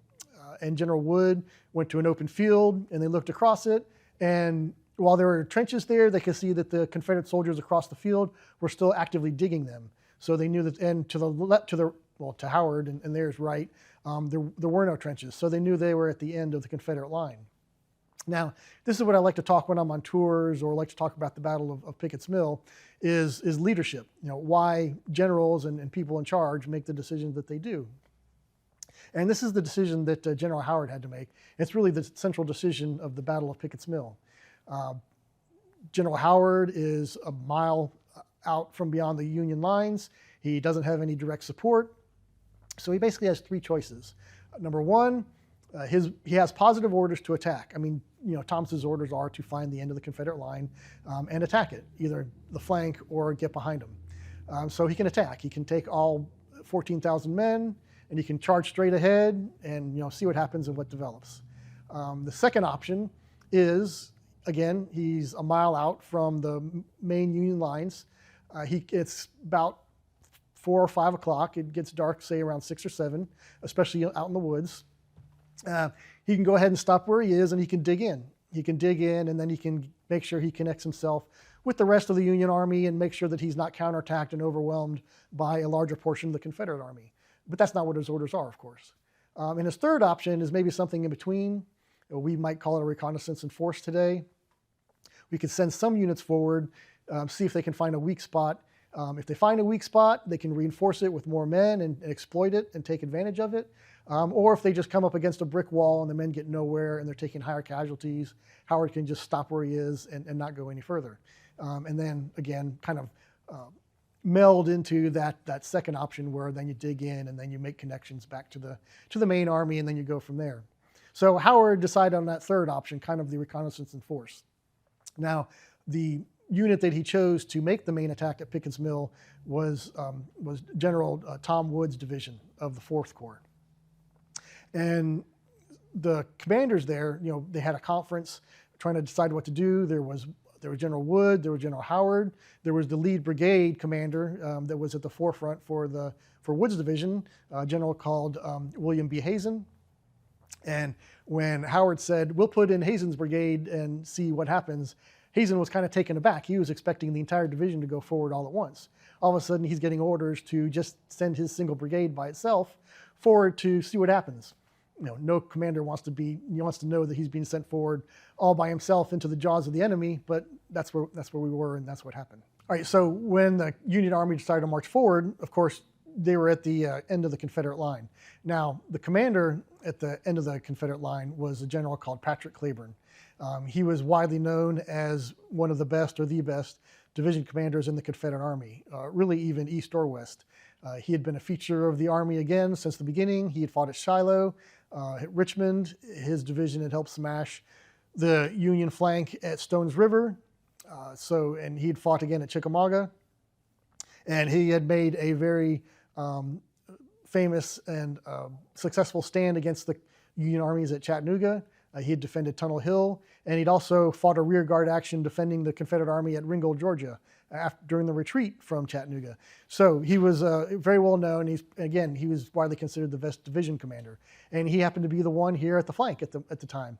and General Wood went to an open field, and they looked across it, and while there were trenches there, they could see that the Confederate soldiers across the field were still actively digging them. So they knew that, and to Howard and theirs right, there were no trenches, so they knew they were at the end of the Confederate line. Now, this is what I like to talk when I'm on tours or like to talk about the Battle of Pickett's Mill is leadership. Why generals and people in charge make the decisions that they do. And this is the decision that General Howard had to make. It's really the central decision of the Battle of Pickett's Mill. General Howard is a mile out from beyond the Union lines. He doesn't have any direct support. So he basically has 3 choices. Number 1, he has positive orders to attack. I mean, Thomas's orders are to find the end of the Confederate line and attack it, either the flank or get behind them. So he can attack. He can take all 14,000 men, and he can charge straight ahead and see what happens and what develops. The second option is, again, he's a mile out from the main Union lines. It's about 4 or 5 o'clock. It gets dark, say around 6 or 7, especially out in the woods. He can go ahead and stop where he is, and he can dig in. He can dig in, and then he can make sure he connects himself with the rest of the Union Army and make sure that he's not counterattacked and overwhelmed by a larger portion of the Confederate Army. But that's not what his orders are, of course. And his third option is maybe something in between. We might call it a reconnaissance in force today. We could send some units forward, see if they can find a weak spot. If they find a weak spot, they can reinforce it with more men and exploit it and take advantage of it. Or if they just come up against a brick wall and the men get nowhere and they're taking higher casualties, Howard can just stop where he is and not go any further. And then, again, kind of meld into that second option where then you dig in and then you make connections back to the main army and then you go from there. So Howard decided on that third option, kind of the reconnaissance in force. Now, the unit that he chose to make the main attack at Pickett's Mill was General Tom Wood's division of the 4th Corps. And the commanders there, they had a conference trying to decide what to do. There was General Wood, there was General Howard, there was the lead brigade commander that was at the forefront for Wood's division, a general called William B. Hazen. And when Howard said, "We'll put in Hazen's brigade and see what happens," Hazen was kind of taken aback. He was expecting the entire division to go forward all at once. All of a sudden, he's getting orders to just send his single brigade by itself forward to see what happens. No commander wants to know that he's being sent forward all by himself into the jaws of the enemy, but that's where we were, and that's what happened. All right, so when the Union Army decided to march forward, of course, they were at the end of the Confederate line. Now, the commander at the end of the Confederate line was a general called Patrick Cleburne. He was widely known as one of the best or the best division commanders in the Confederate Army, really even east or west. He had been a feature of the Army again since the beginning. He had fought at Shiloh, at Richmond. His division had helped smash the Union flank at Stones River. And he had fought again at Chickamauga. And he had made a very famous and successful stand against the Union armies at Chattanooga. He had defended Tunnel Hill, and he'd also fought a rear guard action defending the Confederate Army at Ringgold, Georgia, during the retreat from Chattanooga. So he was very well known. He was widely considered the best division commander, and he happened to be the one here at the flank at the time.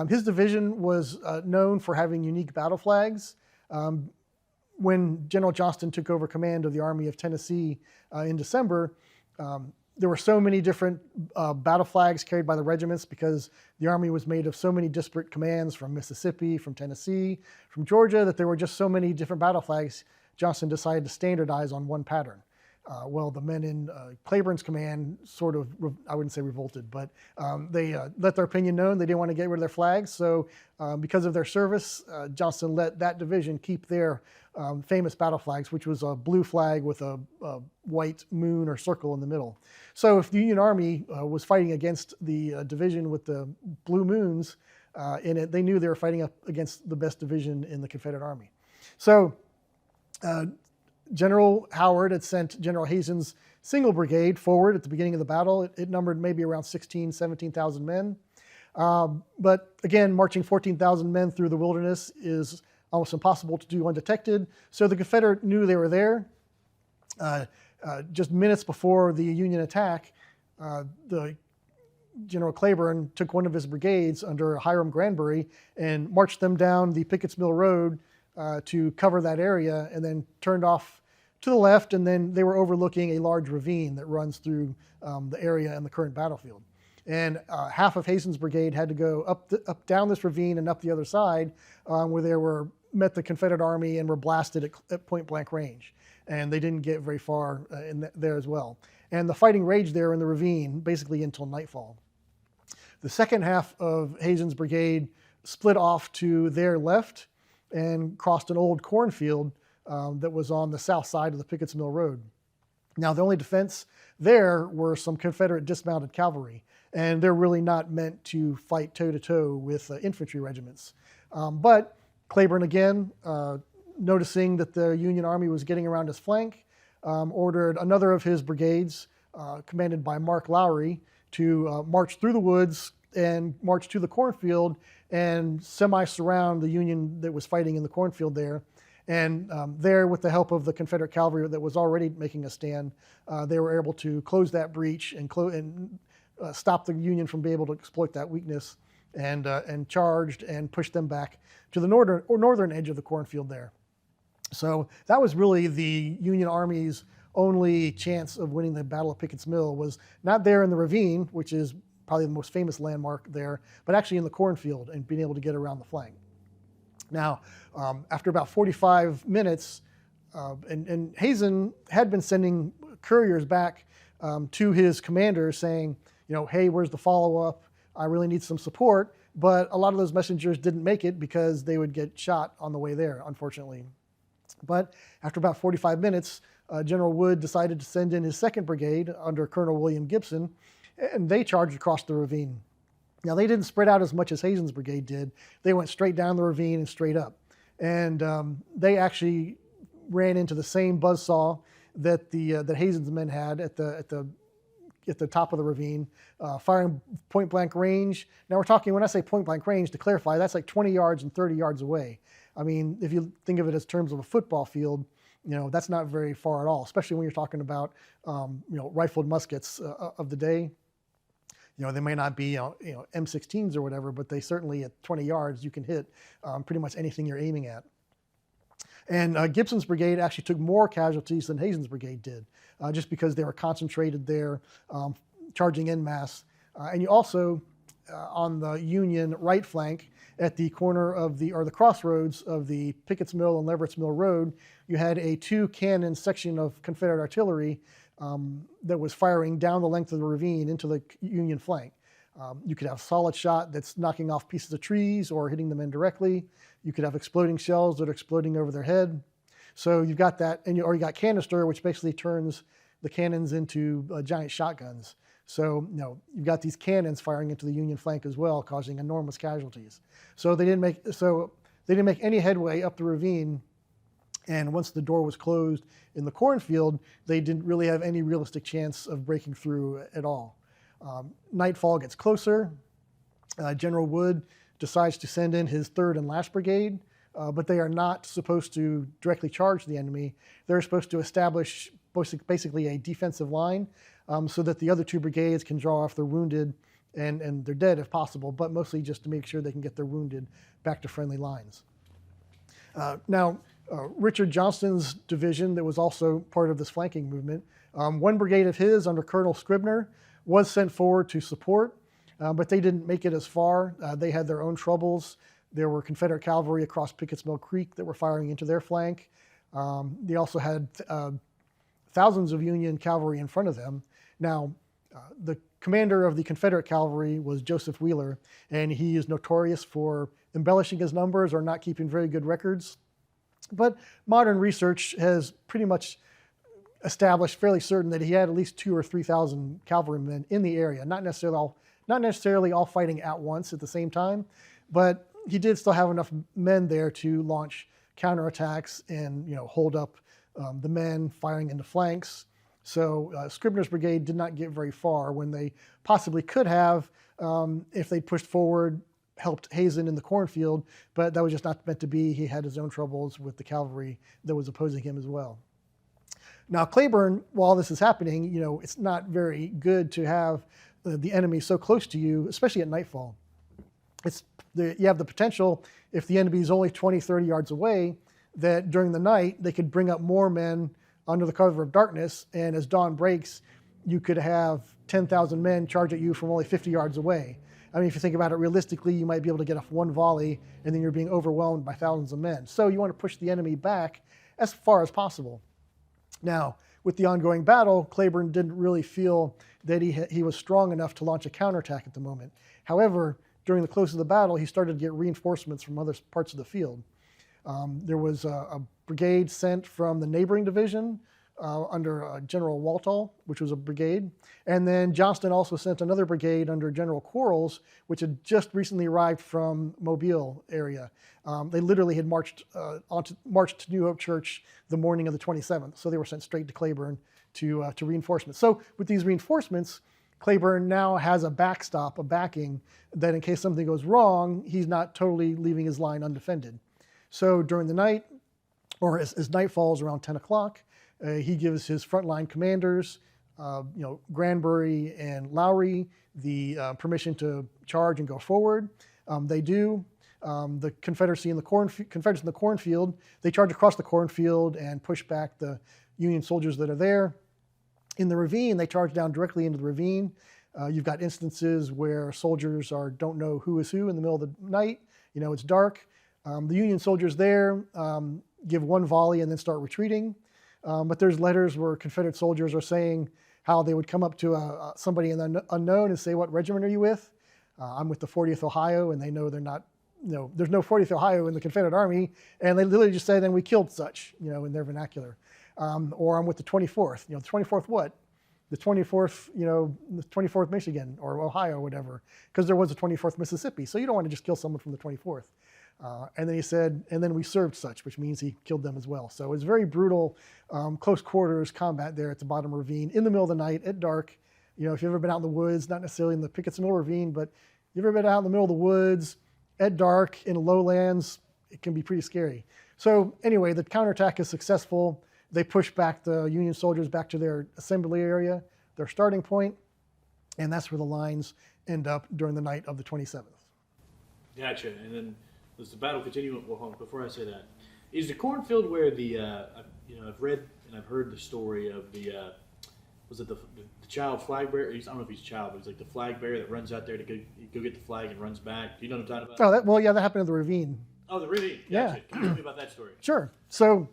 His division was known for having unique battle flags. When General Johnston took over command of the Army of Tennessee in December, there were so many different battle flags carried by the regiments because the Army was made of so many disparate commands from Mississippi, from Tennessee, from Georgia, that there were just so many different battle flags. Johnston decided to standardize on one pattern. The men in Cleburne's command sort of, I wouldn't say revolted, but they let their opinion known. They didn't want to get rid of their flags. So because of their service, Johnston let that division keep their famous battle flags, which was a blue flag with a white moon or circle in the middle. So if the Union Army was fighting against the division with the blue moons in it, they knew they were fighting up against the best division in the Confederate Army. So General Howard had sent General Hazen's single brigade forward at the beginning of the battle. It numbered maybe around 17,000 men. But again, marching 14,000 men through the wilderness is almost impossible to do undetected. So the Confederate knew they were there. Just minutes before the Union attack, the General Cleburne took one of his brigades under Hiram Granbury and marched them down the Pickett's Mill Road to cover that area, and then turned off to the left, and then they were overlooking a large ravine that runs through the area and the current battlefield. And half of Hazen's brigade had to go up down this ravine and up the other side, where they met the Confederate Army and were blasted at point blank range. And they didn't get very far there as well. And the fighting raged there in the ravine basically until nightfall. The second half of Hazen's brigade split off to their left and crossed an old cornfield that was on the south side of the Pickett's Mill Road. Now, the only defense there were some Confederate dismounted cavalry, and they're really not meant to fight toe-to-toe with infantry regiments. But Cleburne, again, noticing that the Union Army was getting around his flank, ordered another of his brigades, commanded by Mark Lowry, to march through the woods and march to the cornfield and semi-surround the Union that was fighting in the cornfield there. And there, with the help of the Confederate cavalry that was already making a stand, they were able to close that breach and stop the Union from being able to exploit that weakness, and charged and pushed them back to the northern edge of the cornfield there. So that was really the Union Army's only chance of winning the Battle of Pickett's Mill, was not there in the ravine, which is probably the most famous landmark there, but actually in the cornfield and being able to get around the flank. Now, after about 45 minutes, and Hazen had been sending couriers back to his commander saying, hey, where's the follow-up? I really need some support. But a lot of those messengers didn't make it because they would get shot on the way there, unfortunately. But after about 45 minutes, General Wood decided to send in his second brigade under Colonel William Gibson, and they charged across the ravine. Now, they didn't spread out as much as Hazen's brigade did. They went straight down the ravine and straight up. And they actually ran into the same buzzsaw that that Hazen's men had at the top of the ravine, firing point blank range. Now we're talking, when I say point blank range, to clarify, that's like 20 yards and 30 yards away. I mean, if you think of it as terms of a football field, that's not very far at all, especially when you're talking about, rifled muskets of the day. They may not be, M16s or whatever, but they certainly at 20 yards, you can hit pretty much anything you're aiming at. And Gibson's brigade actually took more casualties than Hazen's brigade did, just because they were concentrated there, charging en masse. And you also, on the Union right flank, at the corner of the crossroads of the Pickett's Mill and Leverett's Mill Road, you had a 2-cannon section of Confederate artillery that was firing down the length of the ravine into the Union flank. You could have solid shot that's knocking off pieces of trees or hitting them indirectly. You could have exploding shells that are exploding over their head. So you've got that, or you got canister, which basically turns the cannons into giant shotguns. So you've got these cannons firing into the Union flank as well, causing enormous casualties. So they didn't make any headway up the ravine. And once the door was closed in the cornfield, they didn't really have any realistic chance of breaking through at all. Nightfall gets closer. General Wood decides to send in his 3rd and last brigade, but they are not supposed to directly charge the enemy. They're supposed to establish basically a defensive line so that the other 2 brigades can draw off their wounded and their dead if possible, but mostly just to make sure they can get their wounded back to friendly lines. Richard Johnston's division, that was also part of this flanking movement, 1 brigade of his under Colonel Scribner was sent forward to support, but they didn't make it as far. They had their own troubles. There were Confederate cavalry across Pickett's Mill Creek that were firing into their flank. They also had thousands of Union cavalry in front of them. Now, the commander of the Confederate cavalry was Joseph Wheeler, and he is notorious for embellishing his numbers or not keeping very good records. But modern research has pretty much established, fairly certain, that he had at least 2,000 or 3,000 cavalrymen in the area, not necessarily all fighting at once at the same time, but he did still have enough men there to launch counterattacks and hold up the men firing into flanks. So Scribner's brigade did not get very far when they possibly could have if they pushed forward, helped Hazen in the cornfield, but that was just not meant to be. He had his own troubles with the cavalry that was opposing him as well. Now, Claiborne, while this is happening, it's not very good to have the enemy so close to you, especially at nightfall. You have the potential, if the enemy is only 20, 30 yards away, that during the night they could bring up more men under the cover of darkness, and as dawn breaks, you could have 10,000 men charge at you from only 50 yards away. I mean, if you think about it realistically, you might be able to get off 1 volley, and then you're being overwhelmed by thousands of men. So you want to push the enemy back as far as possible. Now, with the ongoing battle, Claiborne didn't really feel that he was strong enough to launch a counterattack at the moment. However, during the close of the battle, he started to get reinforcements from other parts of the field. There was a brigade sent from the neighboring division under General Walthall, which was a brigade. And then Johnston also sent another brigade under General Quarles, which had just recently arrived from Mobile area. They literally had marched to New Hope Church the morning of the 27th. So they were sent straight to Claiborne to reinforcements. So with these reinforcements, Claiborne now has a backstop, a backing, that in case something goes wrong, he's not totally leaving his line undefended. So during the night, or as night falls around 10 o'clock, he gives his frontline commanders, Granbury and Lowry, the permission to charge and go forward. They do. The Confederacy in the cornfield, they charge across the cornfield and push back the Union soldiers that are there. In the ravine, they charge down directly into the ravine. You've got instances where soldiers don't know who is who in the middle of the night. It's dark. The Union soldiers there give 1 volley and then start retreating. But there's letters where Confederate soldiers are saying how they would come up to somebody in the unknown and say, "What regiment are you with?" I'm with the 40th Ohio, and they know they're not, there's no 40th Ohio in the Confederate Army, and they literally just say, "Then we killed such," in their vernacular. Or I'm with the 24th. The 24th what? the 24th, the 24th Michigan or Ohio or whatever, because there was a 24th Mississippi. So you don't want to just kill someone from the 24th. And then he said, and then we served such, which means he killed them as well. So it was very brutal, close quarters combat there at the bottom ravine in the middle of the night at dark. If you've ever been out in the woods, not necessarily in the Pickett's Mill Ravine, but you've ever been out in the middle of the woods at dark in lowlands, it can be pretty scary. So anyway, the counterattack is successful. They push back the Union soldiers back to their assembly area, their starting point, and that's where the lines end up during the night of the 27th. Gotcha. And then does the battle continue? Well, hold on, before I say that, is the cornfield where the I've read and I've heard the story of the was it the child flag bearer? I don't know if he's a child, but he's like the flag bearer that runs out there to go get the flag and runs back. Do you know what I'm talking about? Oh, that happened in the ravine. Oh, the ravine. Gotcha. Yeah. Can you tell me about that story? Sure. So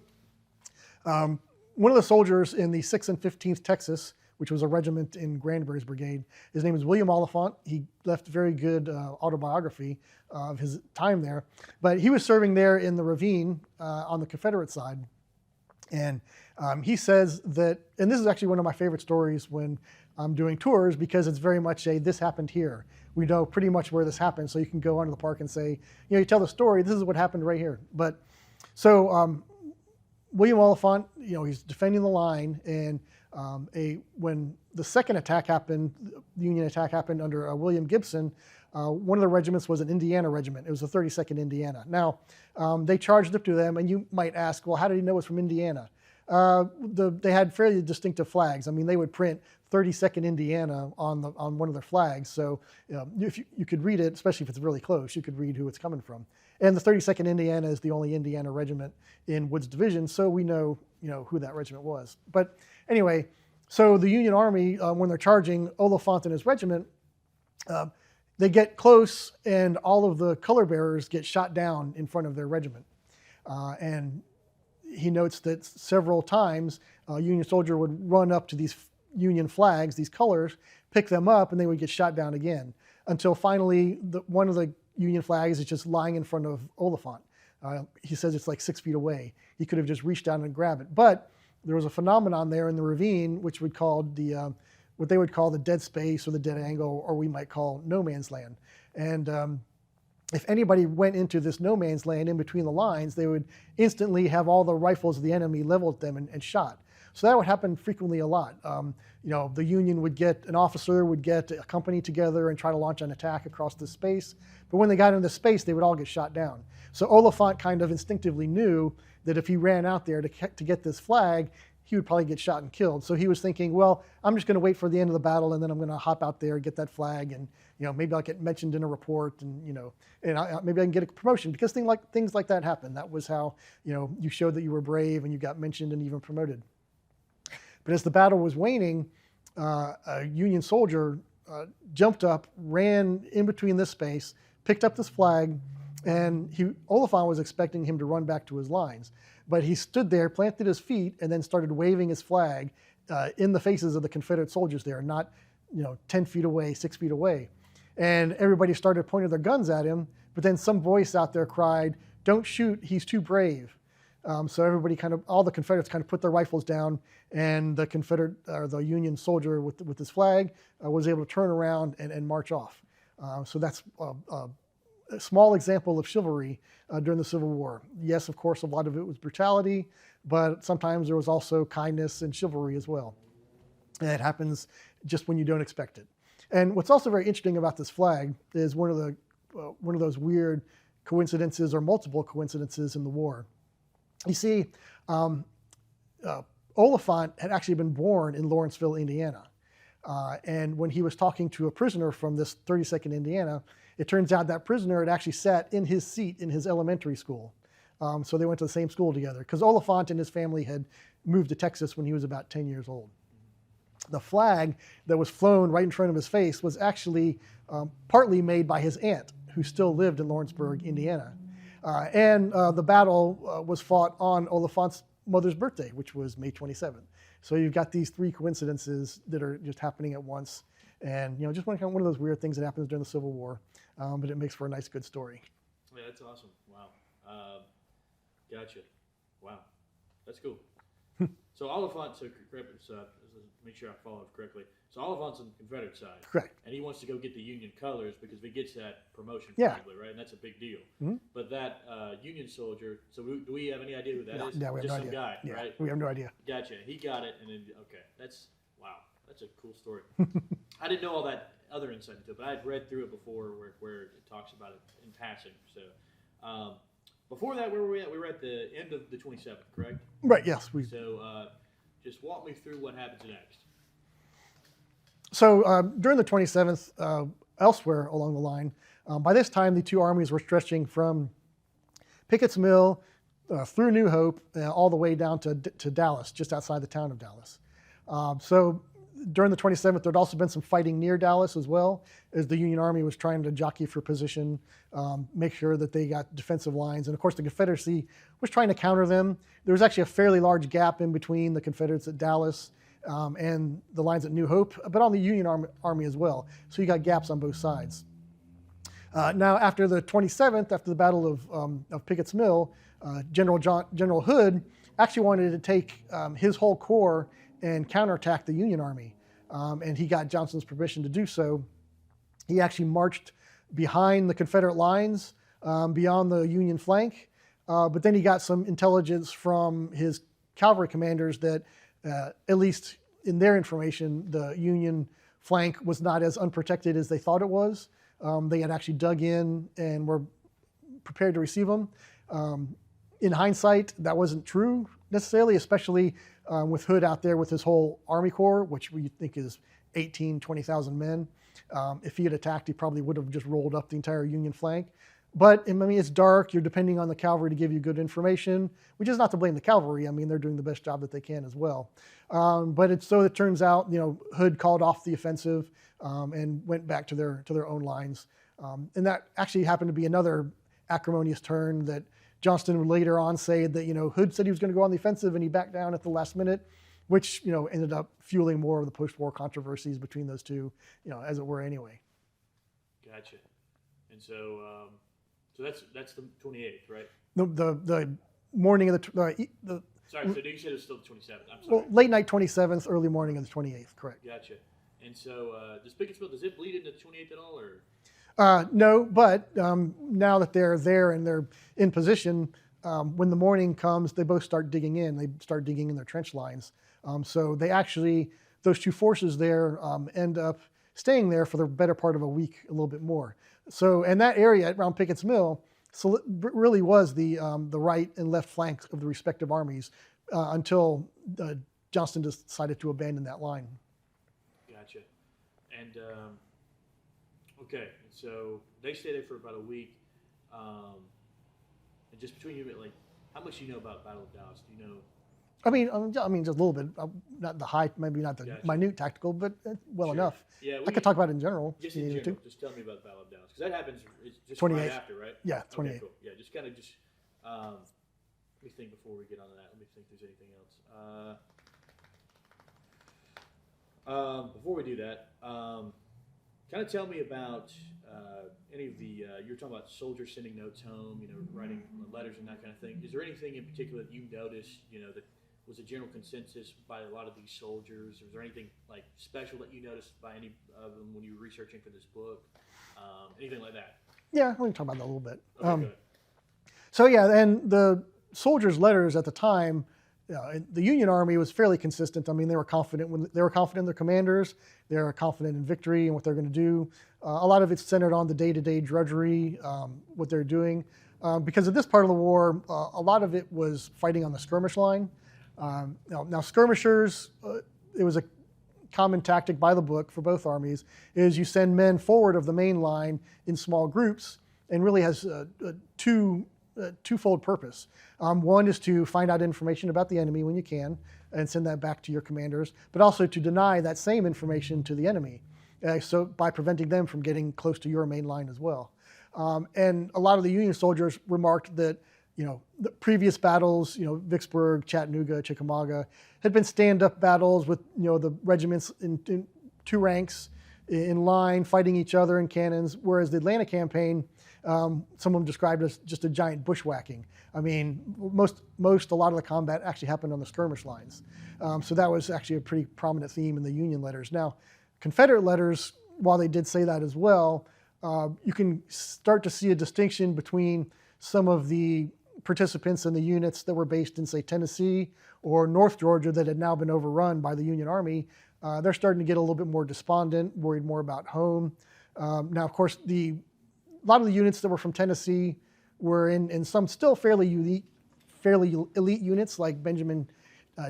one of the soldiers in the 6th and 15th Texas, which was a regiment in Granbury's brigade, his name is William Oliphant. He left a very good autobiography of his time there. But he was serving there in the ravine on the Confederate side. And he says that, and this is actually one of my favorite stories when I'm doing tours, because it's very much this happened here. We know pretty much where this happened, so you can go onto the park and say, you tell the story, this is what happened right here. But so William Oliphant, he's defending the line, and when the second attack happened, the Union attack happened under William Gibson, one of the regiments was an Indiana regiment. It was the 32nd Indiana. Now, they charged up to them, and you might ask, well, how did he know it's from Indiana? They had fairly distinctive flags. I mean, they would print 32nd Indiana on one of their flags. So if you could read it, especially if it's really close, you could read who it's coming from. And the 32nd Indiana is the only Indiana regiment in Wood's division, so we know who that regiment was. But anyway, so the Union Army, when they're charging Oliphant and his regiment, they get close, and all of the color bearers get shot down in front of their regiment. And he notes that several times a Union soldier would run up to these Union flags, these colors, pick them up, and they would get shot down again, until finally one of the Union flags is just lying in front of Oliphant. He says it's like 6 feet away. He could have just reached down and grabbed it. But there was a phenomenon there in the ravine, which would call what they would call the dead space or the dead angle, or we might call no man's land. And if anybody went into this no man's land in between the lines, they would instantly have all the rifles of the enemy leveled at them and shot. So that would happen frequently a lot. The Union would get, an officer would get a company together and try to launch an attack across this space. But when they got into space, they would all get shot down. So Oliphant kind of instinctively knew that if he ran out there to get this flag, he would probably get shot and killed. So he was thinking, well, I'm just going to wait for the end of the battle, and then I'm going to hop out there, get that flag, and maybe I'll get mentioned in a report, and maybe I can get a promotion, because things like that happen. That was how you showed that you were brave, and you got mentioned and even promoted. But as the battle was waning, a Union soldier jumped up, ran in between this space, picked up this flag, and Oliphant was expecting him to run back to his lines. But he stood there, planted his feet, and then started waving his flag in the faces of the Confederate soldiers there, not 10 feet away, 6 feet away. And everybody started pointing their guns at him, but then some voice out there cried, "Don't shoot, he's too brave." So everybody all the Confederates kind of put their rifles down, and the Union soldier with his flag was able to turn around and march off. So that's a small example of chivalry during the Civil War. Yes, of course, a lot of it was brutality, but sometimes there was also kindness and chivalry as well. And it happens just when you don't expect it. And what's also very interesting about this flag is one of those weird coincidences or multiple coincidences in the war. You see, Oliphant had actually been born in Lawrenceville, Indiana. And when he was talking to a prisoner from this 32nd Indiana, it turns out that prisoner had actually sat in his seat in his elementary school. So they went to the same school together, because Oliphant and his family had moved to Texas when he was about 10 years old. The flag that was flown right in front of his face was actually partly made by his aunt, who still lived in Lawrenceburg, Indiana. And the battle was fought on Oliphant's mother's birthday, which was May 27th. So you've got these three coincidences that are just happening at once. And just one of those weird things that happens during the Civil War, but it makes for a nice, good story. Yeah, that's awesome. Wow. Gotcha. Wow. That's cool. So Oliphant, so correct, make sure I follow correctly. So Oliphant's on the Confederate side. Correct. And he wants to go get the Union colors because if he gets that promotion, Yeah. probably, right? And that's a big deal. Mhm. But that Union soldier, so do we have any idea who that is? Yeah, we have Just no some idea. guy, Yeah, right? we have no idea. Gotcha. He got it, and then, okay. Wow. That's a cool story. I didn't know all that other insight into it, but I had read through it before where it talks about it in passing. So before that, where were we at? We were at the end of the 27th, correct? Right. Yes. So just walk me through what happens next. So during the 27th, elsewhere along the line, by this time the two armies were stretching from Pickett's Mill through New Hope all the way down to Dallas, just outside the town of Dallas. So during the 27th, there'd also been some fighting near Dallas as well, as the Union Army was trying to jockey for position, make sure that they got defensive lines. And of course, the Confederacy was trying to counter them. There was actually a fairly large gap in between the Confederates at Dallas and the lines at New Hope, but on the Union Army as well. So you got gaps on both sides. Now, after the 27th, after the Battle of Pickett's Mill, General Hood actually wanted to take his whole corps and counterattack the Union Army, and he got Johnston's permission to do so. He actually marched behind the Confederate lines, beyond the Union flank, but then he got some intelligence from his cavalry commanders that, at least in their information, the Union flank was not as unprotected as they thought it was. They had actually dug in and were prepared to receive them. In hindsight, that wasn't true necessarily, especially with Hood out there with his whole Army Corps, which we think is 20,000 men. If he had attacked, he probably would have just rolled up the entire Union flank. But I mean, it's dark. You're depending on the cavalry to give you good information, which is not to blame the cavalry. I mean, they're doing the best job that they can as well. But it turns out, Hood called off the offensive and went back to their own lines. And that actually happened to be another acrimonious turn that Johnston would later on say that, Hood said he was going to go on the offensive and he backed down at the last minute, which, ended up fueling more of the post-war controversies between those two, as it were anyway. Gotcha. And so, that's the 28th, right? The morning of the Sorry, so you said it was still the 27th. I'm sorry. well, late night 27th, early morning of the 28th, correct. Gotcha. And so, does Pickett's Mill, does it bleed into the 28th at all, or? No, but now that they're there and they're in position, when the morning comes, they both start digging in. They start digging in their trench lines. So they actually, those two forces there end up staying there for the better part of a week, a little bit more. So, and that area around Pickett's Mill really was the right and left flanks of the respective armies until Johnston decided to abandon that line. Gotcha. And, okay, so they stay there for about a week. And just between you, like, how much do you know about Battle of Dallas? Do you know? I mean, just a little bit. Not the high, maybe not the Gotcha. minute tactical, but well Sure. enough. Yeah, I could talk about it in general. Just if you in needed general. to. Just tell me about the Battle of Dallas, because that happens. It's just 28th. right after, right? Yeah, Okay, 28th. cool. Yeah, just kind of just. Let me think before we get on to that. Let me think if there's anything else. Before we do that, kind of tell me about any of the. You were talking about soldiers sending notes home, writing letters and that kind of thing. Is there anything in particular that you noticed, that was a general consensus by a lot of these soldiers? Or was there anything like special that you noticed by any of them when you were researching for this book? Anything like that? Yeah, let me talk about that a little bit. Okay, good. So yeah, and the soldiers' letters at the time, the Union Army was fairly consistent. I mean, they were confident in their commanders. They were confident in victory and what they're going to do. A lot of it's centered on the day-to-day drudgery, what they're doing. Because of this part of the war, a lot of it was fighting on the skirmish line. Now skirmishers, it was a common tactic by the book for both armies, is you send men forward of the main line in small groups, and really has twofold purpose. One is to find out information about the enemy when you can and send that back to your commanders, but also to deny that same information to the enemy, so by preventing them from getting close to your main line as well. And a lot of the Union soldiers remarked that the previous battles, Vicksburg, Chattanooga, Chickamauga, had been stand-up battles with the regiments in two ranks, in line fighting each other in cannons, whereas the Atlanta campaign, someone described as just a giant bushwhacking. I mean, a lot of the combat actually happened on the skirmish lines. So that was actually a pretty prominent theme in the Union letters. Now, Confederate letters, while they did say that as well, you can start to see a distinction between some of the participants in the units that were based in, say, Tennessee or North Georgia that had now been overrun by the Union Army. They're starting to get a little bit more despondent, worried more about home. Now, of course, a lot of the units that were from Tennessee were in some still fairly elite units like Benjamin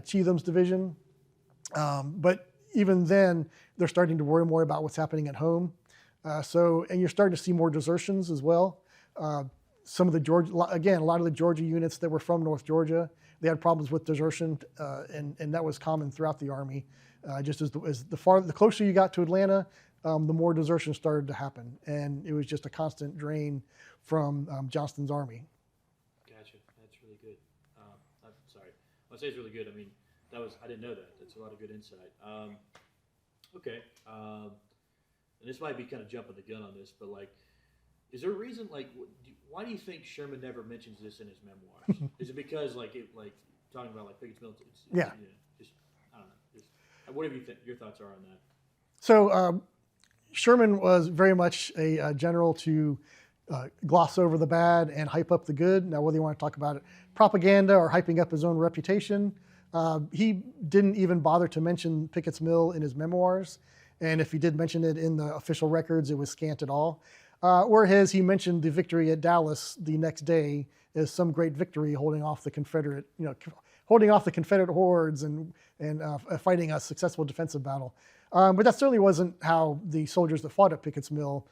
Cheatham's division. But even then, they're starting to worry more about what's happening at home. And you're starting to see more desertions as well. Some of the a lot of the Georgia units that were from North Georgia, they had problems with desertion, and that was common throughout the Army. Just as the closer you got to Atlanta, the more desertion started to happen, and it was just a constant drain from Johnston's army. Gotcha. That's really good. I'm sorry. When I say it's really good, I mean I didn't know that. That's a lot of good insight. Okay. And this might be kind of jumping the gun on this, but like, is there a reason, like, why do you think Sherman never mentions this in his memoirs? Is it because, like, talking about, like, Pickett's military? Yeah. Just, I don't know. Just, whatever your thoughts are on that. So Sherman was very much a general to gloss over the bad and hype up the good. Now, whether you want to talk about it, propaganda or hyping up his own reputation, he didn't even bother to mention Pickett's Mill in his memoirs. And if he did mention it in the official records, it was scant at all. Whereas he mentioned the victory at Dallas the next day as some great victory, holding off the Confederate hordes and fighting a successful defensive battle. But that certainly wasn't how the soldiers that fought at Pickett's Mill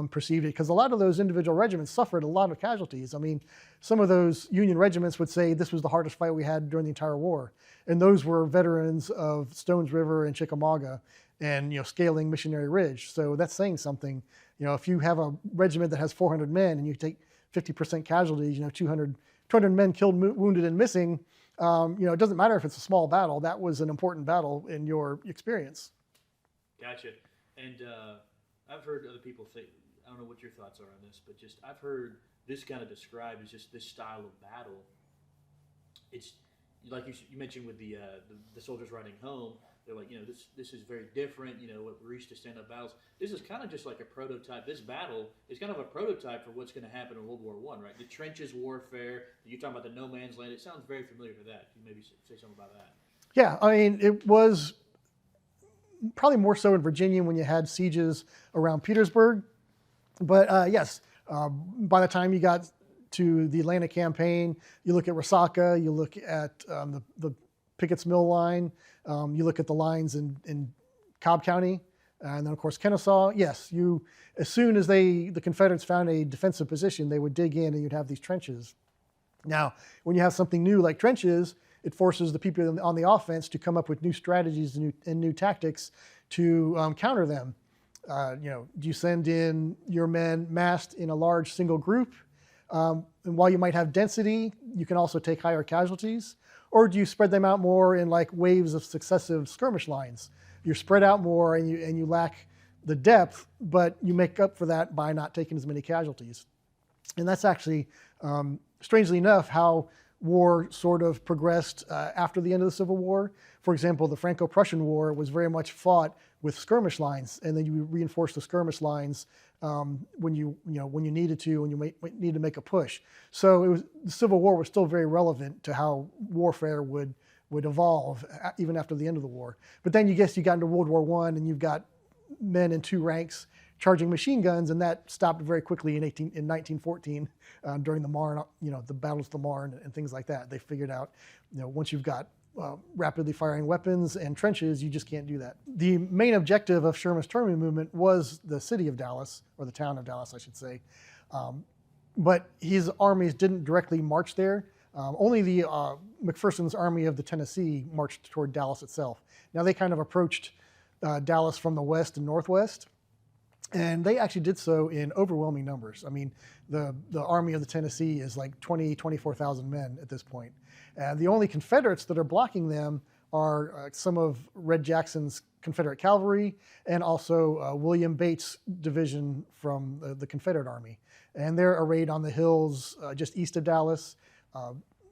perceived it, because a lot of those individual regiments suffered a lot of casualties. I mean, some of those Union regiments would say this was the hardest fight we had during the entire war, and those were veterans of Stones River and Chickamauga, and scaling Missionary Ridge. So that's saying something. If you have a regiment that has 400 men and you take 50% casualties, 200 men killed, wounded, and missing, it doesn't matter if it's a small battle. That was an important battle in your experience. Gotcha. And I've heard other people think, I don't know what your thoughts are on this, but just I've heard this kind of described as just this style of battle. It's like you mentioned with the soldiers riding home. They're like, this is very different. What we're used to stand-up battles. This is kind of just like a prototype. This battle is kind of a prototype for what's going to happen in World War I, right? The trenches warfare. You're talking about the no man's land. It sounds very familiar to that. Can you maybe say something about that? Yeah, I mean, it was probably more so in Virginia when you had sieges around Petersburg. But yes, by the time you got to the Atlanta campaign, you look at Resaca, you look at the Pickett's Mill line, you look at the lines in Cobb County, and then of course Kennesaw. Yes, as soon as the Confederates found a defensive position, they would dig in and you'd have these trenches. Now, when you have something new like trenches, it forces the people on the offense to come up with new strategies and new tactics to counter them. Do you send in your men massed in a large single group? And while you might have density, you can also take higher casualties. Or do you spread them out more in like waves of successive skirmish lines? You're spread out more and you lack the depth, but you make up for that by not taking as many casualties. And that's actually, strangely enough, how war sort of progressed after the end of the Civil War. For example, the Franco-Prussian War was very much fought with skirmish lines, and then you reinforce the skirmish lines when you needed to, when you need to make a push. So the Civil War was still very relevant to how warfare would evolve even after the end of the war. But then you got into World War I, and you've got men in two ranks charging machine guns, and that stopped very quickly in 1914 during the Marne, the battles of the Marne and things like that. They figured out, once you've got rapidly firing weapons and trenches, you just can't do that. The main objective of Sherman's Turning Movement was the city of Dallas, or the town of Dallas, I should say. But his armies didn't directly march there. Only the McPherson's Army of the Tennessee marched toward Dallas itself. Now they kind of approached Dallas from the west and northwest, and they actually did so in overwhelming numbers. I mean, the Army of the Tennessee is like 24,000 men at this point. And the only Confederates that are blocking them are some of Red Jackson's Confederate cavalry and also William Bates' division from the Confederate Army. And they're arrayed on the hills just east of Dallas.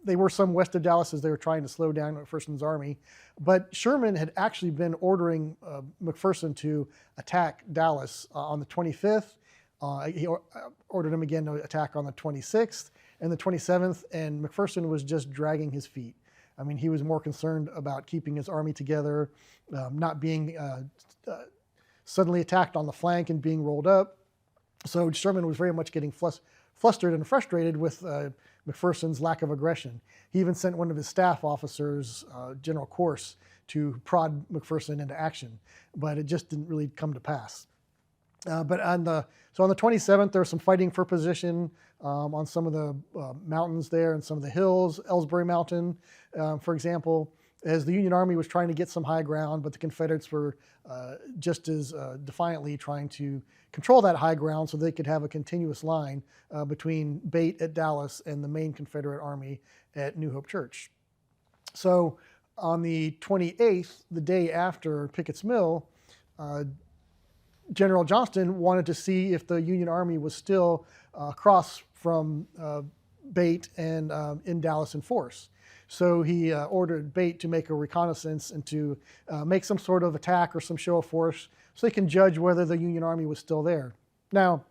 They were some west of Dallas as they were trying to slow down McPherson's army. But Sherman had actually been ordering McPherson to attack Dallas on the 25th. He ordered him again to attack on the 26th and the 27th, and McPherson was just dragging his feet. I mean, he was more concerned about keeping his army together, not being suddenly attacked on the flank and being rolled up. So Sherman was very much getting flustered and frustrated with McPherson's lack of aggression. He even sent one of his staff officers, General Corse, to prod McPherson into action, but it just didn't really come to pass. But on the 27th, there was some fighting for position on some of the mountains there and some of the hills. Ellsbury Mountain, for example, as the Union Army was trying to get some high ground, but the Confederates were just as defiantly trying to control that high ground so they could have a continuous line between Bate at Dallas and the main Confederate Army at New Hope Church. So on the 28th, the day after Pickett's Mill, General Johnston wanted to see if the Union Army was still across from Bate and in Dallas in force. So he ordered Bate to make a reconnaissance and to make some sort of attack or some show of force so they can judge whether the Union Army was still there. Now,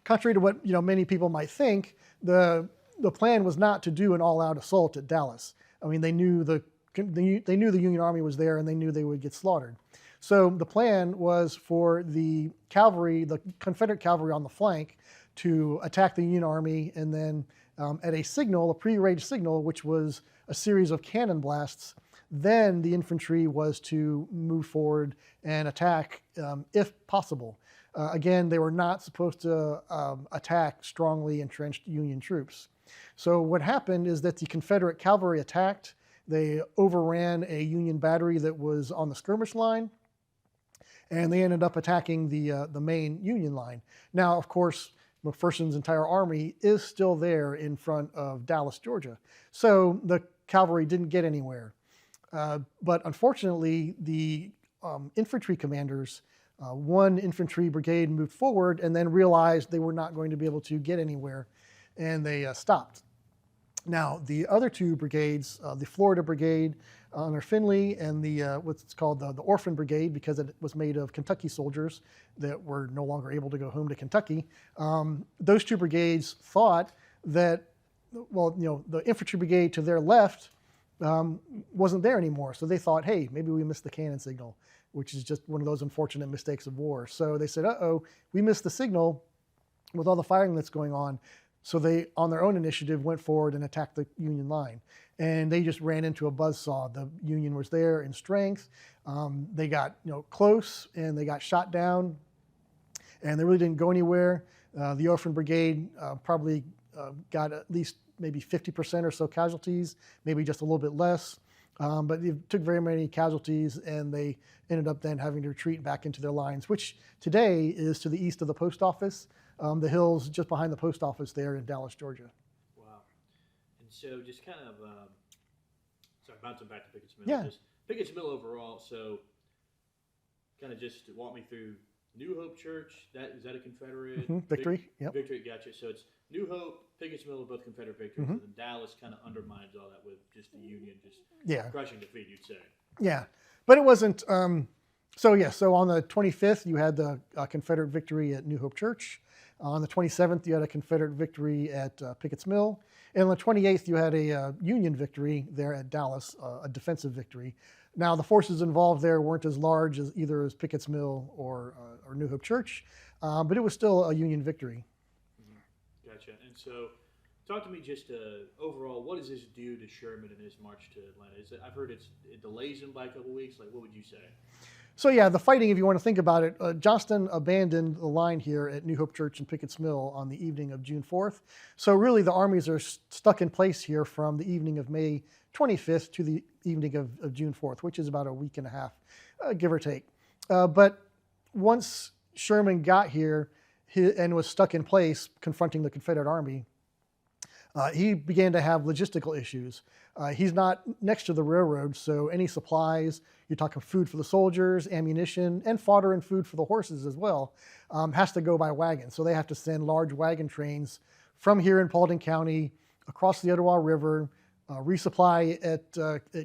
contrary to what many people might think, the plan was not to do an all-out assault at Dallas. I mean, they knew the Union Army was there and they knew they would get slaughtered. So the plan was for the cavalry, the Confederate cavalry on the flank, to attack the Union Army, and then at a signal, a prearranged signal, which was a series of cannon blasts, then the infantry was to move forward and attack if possible. Again, they were not supposed to attack strongly entrenched Union troops. So what happened is that the Confederate cavalry attacked. They overran a Union battery that was on the skirmish line, and they ended up attacking the main Union line. Now, of course, McPherson's entire army is still there in front of Dallas, Georgia. So the cavalry didn't get anywhere. But unfortunately, the infantry commanders, one infantry brigade moved forward and then realized they were not going to be able to get anywhere, and they stopped. Now, the other two brigades, the Florida Brigade under Finley and the what's called the Orphan Brigade, because it was made of Kentucky soldiers that were no longer able to go home to Kentucky, those two brigades thought that, the infantry brigade to their left wasn't there anymore. So they thought, hey, maybe we missed the cannon signal, which is just one of those unfortunate mistakes of war. So they said, uh-oh, we missed the signal with all the firing that's going on. So they, on their own initiative, went forward and attacked the Union line. And they just ran into a buzzsaw. The Union was there in strength. They got close and they got shot down, and they really didn't go anywhere. The Orphan Brigade probably got at least maybe 50% or so casualties, maybe just a little bit less. But they took very many casualties, and they ended up then having to retreat back into their lines, which today is to the east of the post office. The hills just behind the post office there in Dallas, Georgia. Wow. And so just kind of, sorry, bouncing back to Pickett's Mill. Yeah. Just Pickett's Mill overall, so kind of just walk me through New Hope Church. Is that a Confederate? Mm-hmm. Victory, yep. Victory, gotcha. So it's New Hope, Pickett's Mill are both Confederate victories, and then Dallas kind of undermines all that with just the Union just crushing defeat, you'd say. Yeah, but it wasn't, so on the 25th, you had the Confederate victory at New Hope Church. On the 27th, you had a Confederate victory at Pickett's Mill. And on the 28th, you had a Union victory there at Dallas, a defensive victory. Now, the forces involved there weren't as large as either as Pickett's Mill or New Hope Church, but it was still a Union victory. Mm-hmm. Gotcha. And so talk to me just overall, what does this do to Sherman in his march to Atlanta? I've heard it delays him by a couple weeks. Like, what would you say? So yeah, the fighting, if you want to think about it, Johnston abandoned the line here at New Hope Church and Pickett's Mill on the evening of June 4th. So really the armies are stuck in place here from the evening of May 25th to the evening of June 4th, which is about a week and a half, give or take. But once Sherman got here and was stuck in place confronting the Confederate Army, he began to have logistical issues. He's not next to the railroad, so any supplies, you're talking food for the soldiers, ammunition, and fodder and food for the horses as well, has to go by wagon. So they have to send large wagon trains from here in Paulding County across the Etowah River, resupply at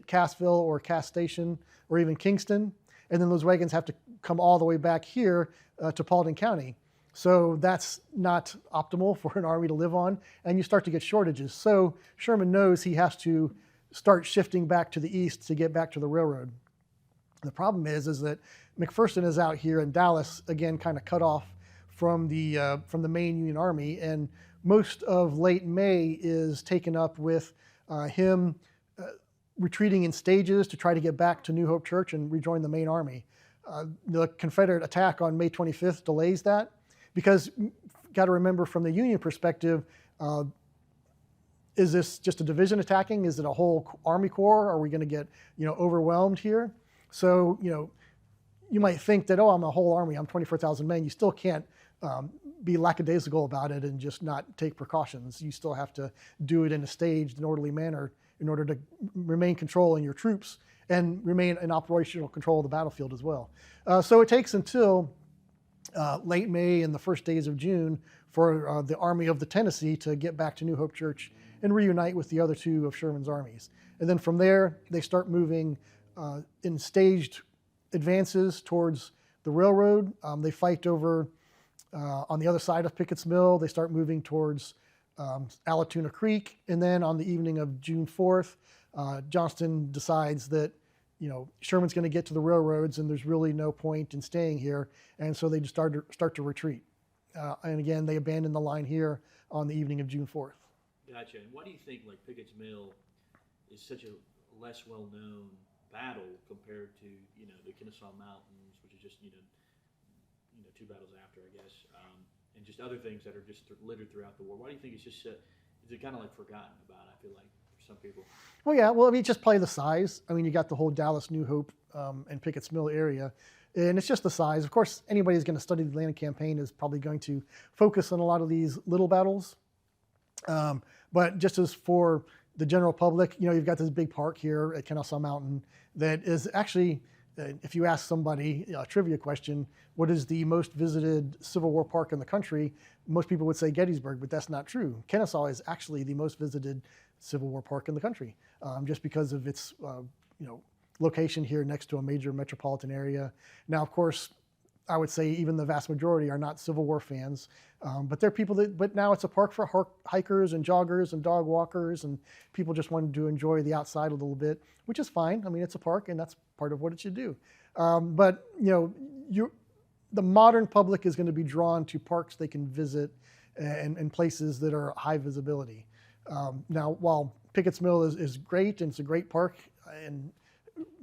Cassville or Cass Station or even Kingston, and then those wagons have to come all the way back here to Paulding County. So that's not optimal for an army to live on, and you start to get shortages. So Sherman knows he has to start shifting back to the east to get back to the railroad. The problem is that McPherson is out here in Dallas, again, kind of cut off from the main Union Army, and most of late May is taken up with him retreating in stages to try to get back to New Hope Church and rejoin the main army. The Confederate attack on May 25th delays that, because got to remember, from the Union perspective, is this just a division attacking? Is it a whole Army Corps? Are we going to get overwhelmed here? So you might think that, oh, I'm a whole army, I'm 24,000 men. You still can't be lackadaisical about it and just not take precautions. You still have to do it in a staged and orderly manner in order to remain control in your troops and remain in operational control of the battlefield as well. So it takes until late May and the first days of June for the Army of the Tennessee to get back to New Hope Church and reunite with the other two of Sherman's armies. And then from there, they start moving in staged advances towards the railroad. They fight over on the other side of Pickett's Mill. They start moving towards Allatoona Creek. And then on the evening of June 4th, Johnston decides that Sherman's going to get to the railroads and there's really no point in staying here. And so they just start to retreat. And again, they abandon the line here on the evening of June 4th. Gotcha. And why do you think Pickett's Mill is such a less well-known battle compared to the Kennesaw Mountains, which is just 2 battles after, I guess, and just other things that are just littered throughout the war? Why do you think it's just is it kind of forgotten about? I feel like for some people. Well, yeah. Well, I mean, just play the size. I mean, you got the whole Dallas, New Hope, and Pickett's Mill area, and it's just the size. Of course, anybody who's going to study the Atlantic Campaign is probably going to focus on a lot of these little battles. But just as for the general public, you've got this big park here at Kennesaw Mountain that is actually, if you ask somebody a trivia question, what is the most visited Civil War park in the country? Most people would say Gettysburg, but that's not true. Kennesaw is actually the most visited Civil War park in the country, just because of its location here next to a major metropolitan area. Now, of course, I would say even the vast majority are not Civil War fans, but they're people but now it's a park for hikers and joggers and dog walkers, and people just wanted to enjoy the outside a little bit, which is fine. I mean, it's a park and that's part of what it should do. But the modern public is going to be drawn to parks they can visit and places that are high visibility. Now, while Pickett's Mill is great and it's a great park and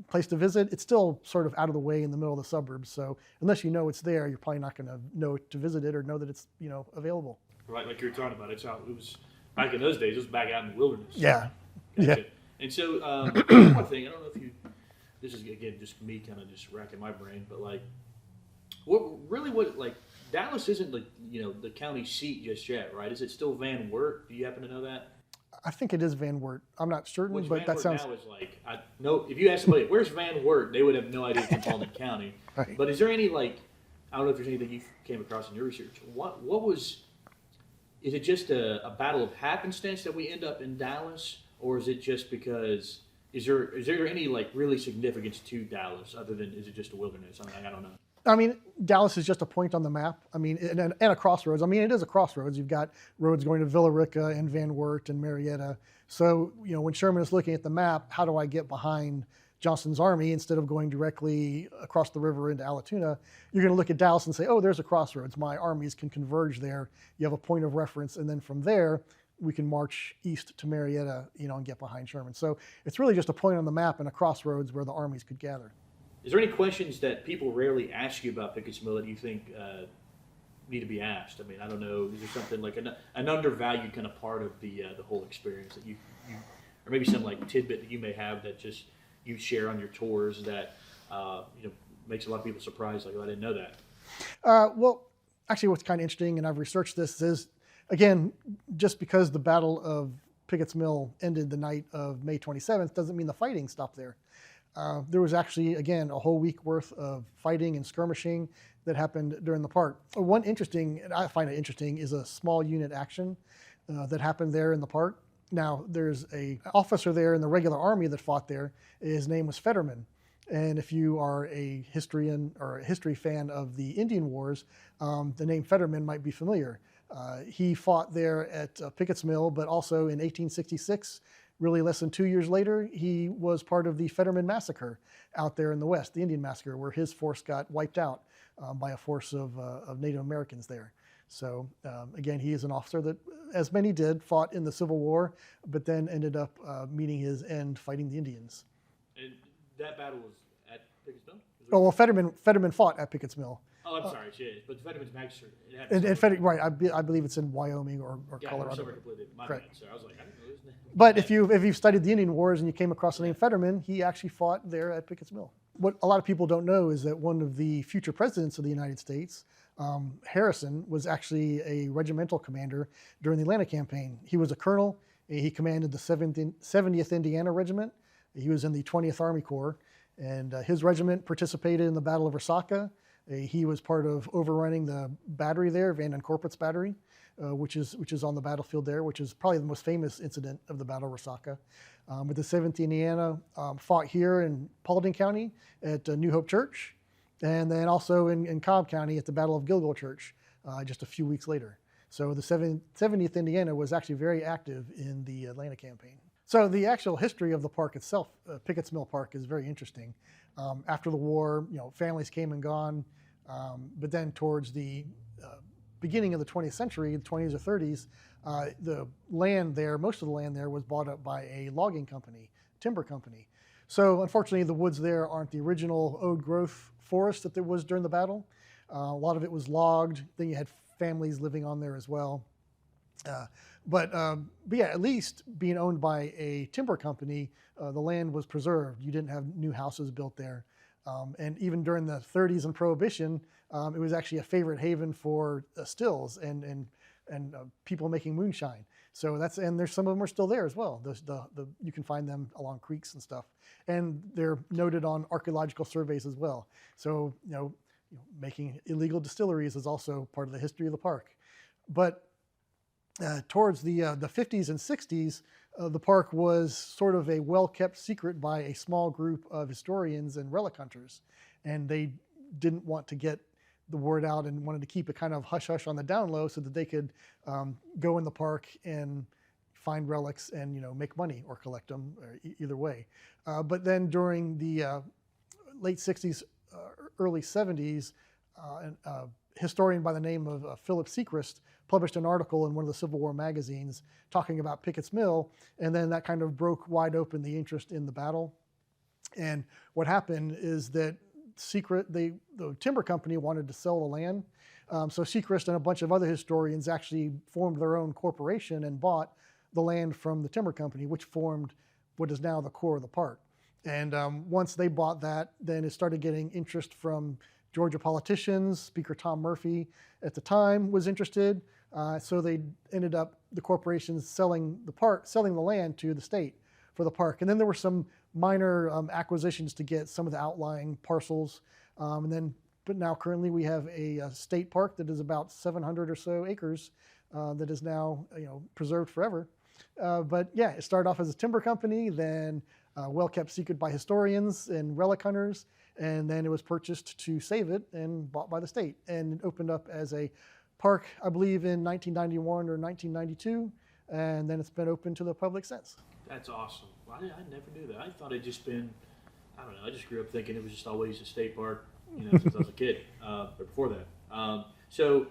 place to visit, it's still sort of out of the way in the middle of the suburbs. So unless you know it's there, you're probably not going to know to visit it or know that it's available. Right, like you're talking about, it's how it was back in those days. It was back out in the wilderness. Yeah. Gotcha. Yeah. And so one more thing, I don't know if this is again just me kind of just racking my brain, but Dallas isn't the county seat just yet, right? Is it still Van Wert? Do you happen to know that? I think it is Van Wert. I'm not certain, Which but Van that Wert sounds. now is no. If you ask somebody where's Van Wert, they would have no idea it's in Paulding County. Right. But is there any I don't know if there's anything you came across in your research. What was? Is it just a battle of happenstance that we end up in Dallas, or is it just because? Is there any really significance to Dallas other than is it just a wilderness? I don't know. I mean, Dallas is just a point on the map. I mean, and a crossroads. I mean, it is a crossroads. You've got roads going to Villa Rica and Van Wert and Marietta. So, when Sherman is looking at the map, how do I get behind Johnston's army instead of going directly across the river into Allatoona? You're going to look at Dallas and say, oh, there's a crossroads. My armies can converge there. You have a point of reference. And then from there, we can march east to Marietta, and get behind Sherman. So it's really just a point on the map and a crossroads where the armies could gather. Is there any questions that people rarely ask you about Pickett's Mill that you think need to be asked? I mean, I don't know. Is there something like an undervalued kind of part of the whole experience that you or maybe some tidbit that you may have that just you share on your tours that makes a lot of people surprised? Oh, I didn't know that. Well, actually, what's kind of interesting, and I've researched this, is again, just because the Battle of Pickett's Mill ended the night of May 27th doesn't mean the fighting stopped there. There was actually, again, a whole week worth of fighting and skirmishing that happened during the park. One interesting, and I find it interesting, is a small unit action that happened there in the park. Now, there's an officer there in the regular army that fought there. His name was Fetterman. And if you are a historian or a history fan of the Indian Wars, the name Fetterman might be familiar. He fought there at Pickett's Mill, but also in 1866, really less than 2 years later, he was part of the Fetterman Massacre out there in the West, the Indian Massacre, where his force got wiped out by a force of Native Americans there. So again, he is an officer that, as many did, fought in the Civil War, but then ended up meeting his end fighting the Indians. And that battle was at Pickett's Mill? Oh, well, Fetterman fought at Pickett's Mill. Oh, I'm sorry, shit. But Fetterman's Massacre. Right, I believe it's in Wyoming or yeah, Colorado. My Correct. bad. So I was like, I didn't know his name. But if you've studied the Indian Wars and you came across the name Fetterman, he actually fought there at Pickett's Mill. What a lot of people don't know is that one of the future presidents of the United States, Harrison, was actually a regimental commander during the Atlanta campaign. He was a colonel. He commanded the 70th Indiana Regiment. He was in the 20th Army Corps, and his regiment participated in the Battle of Resaca. He was part of overrunning the battery there, Van den Corporat's battery, which is on the battlefield there, which is probably the most famous incident of the Battle of Resaca. But the 7th Indiana fought here in Paulding County at New Hope Church, and then also in Cobb County at the Battle of Gilgal Church just a few weeks later. So the 70th Indiana was actually very active in the Atlanta campaign. So the actual history of the park itself, Pickett's Mill Park, is very interesting. After the war, families came and gone, but then towards the beginning of the 20th century, the 20s or 30s, the land there, most of the land there was bought up by a logging company, timber company. So unfortunately, the woods there aren't the original old growth forest that there was during the battle. A lot of it was logged. Then you had families living on there as well. But yeah, at least being owned by a timber company, the land was preserved. You didn't have new houses built there. And even during the 30s and Prohibition, it was actually a favorite haven for stills and people making moonshine. So and there's some of them are still there as well. You can find them along creeks and stuff, and they're noted on archaeological surveys as well. So making illegal distilleries is also part of the history of the park. But towards the 50s and 60s, the park was sort of a well-kept secret by a small group of historians and relic hunters, and they didn't want to get the word out and wanted to keep it kind of hush-hush on the down low so that they could go in the park and find relics and make money or collect them, or either way. But then during the late 60s, early 70s, a historian by the name of Philip Sechrist published an article in one of the Civil War magazines talking about Pickett's Mill, and then that kind of broke wide open the interest in the battle. And what happened is that the timber company wanted to sell the land, so Sechrist and a bunch of other historians actually formed their own corporation and bought the land from the timber company, which formed what is now the core of the park. And once they bought that, then it started getting interest from Georgia politicians. Speaker Tom Murphy at the time was interested, so they ended up, the corporations, selling the land to the state for the park. And then there were some minor acquisitions to get some of the outlying parcels. But now currently we have a state park that is about 700 or so acres that is now preserved forever. But yeah, it started off as a timber company, then well-kept secret by historians and relic hunters, and then it was purchased to save it and bought by the state. And it opened up as a park, I believe, in 1991 or 1992, and then it's been open to the public since. That's awesome. Well, I never knew that. I thought it'd just been, I don't know, I just grew up thinking it was just always a state park, since I was a kid, or before that. So,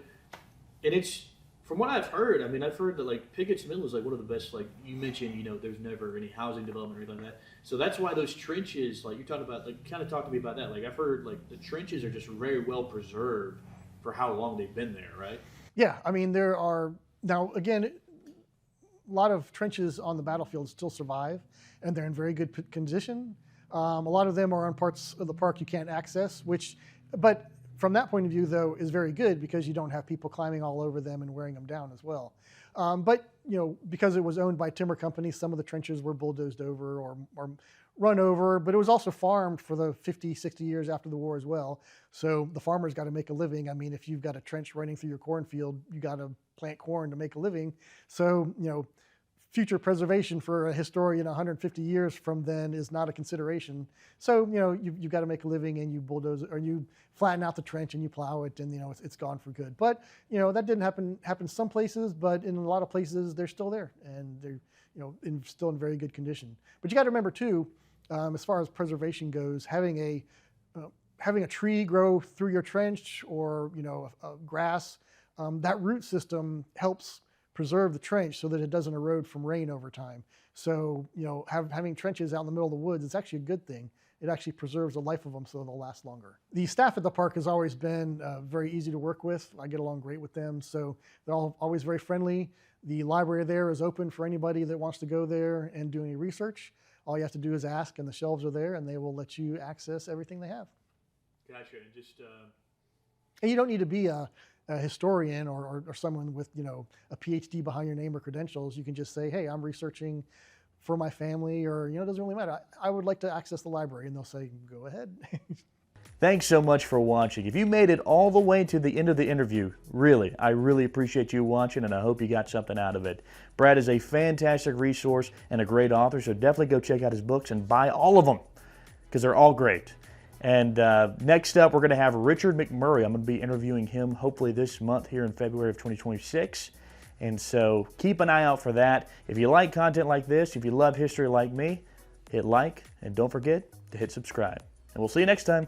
and it's, from what I've heard, I've heard that like Pickett's Mill is like one of the best, like you mentioned, there's never any housing development or anything like that. So that's why those trenches, like you're talking about, like kind of talk to me about that. Like I've heard like the trenches are just very well preserved for how long they've been there, right? Yeah, there are, now again, a lot of trenches on the battlefield still survive, and they're in very good condition. A lot of them are on parts of the park you can't access, but from that point of view, though, is very good because you don't have people climbing all over them and wearing them down as well. But because it was owned by timber companies, some of the trenches were bulldozed over or run over, but it was also farmed for the 50, 60 years after the war as well. So the farmer's got to make a living. I mean, if you've got a trench running through your cornfield, you got to plant corn to make a living. So, future preservation for a historian 150 years from then is not a consideration. So, you've got to make a living, and you bulldoze or you flatten out the trench and you plow it, and it's gone for good. But that didn't happen some places, but in a lot of places they're still there, and they're still in very good condition. But you got to remember too, as far as preservation goes, having a tree grow through your trench or a grass, that root system helps preserve the trench so that it doesn't erode from rain over time. So having trenches out in the middle of the woods, it's actually a good thing. It actually preserves the life of them so they'll last longer. The staff at the park has always been very easy to work with. I get along great with them, so they're always very friendly. The library there is open for anybody that wants to go there and do any research. All you have to do is ask, and the shelves are there, and they will let you access everything they have. Gotcha. And just and you don't need to be a historian or someone with a PhD behind your name or credentials. You can just say, hey, I'm researching for my family, or it doesn't really matter. I would like to access the library, and they'll say, go ahead. Thanks so much for watching. If you made it all the way to the end of the interview, I really appreciate you watching, and I hope you got something out of it. Brad is a fantastic resource and a great author, so definitely go check out his books and buy all of them because they're all great. And next up, we're going to have Richard McMurray. I'm going to be interviewing him hopefully this month here in February of 2026. And so keep an eye out for that. If you like content like this, if you love history like me, hit like, and don't forget to hit subscribe. And we'll see you next time.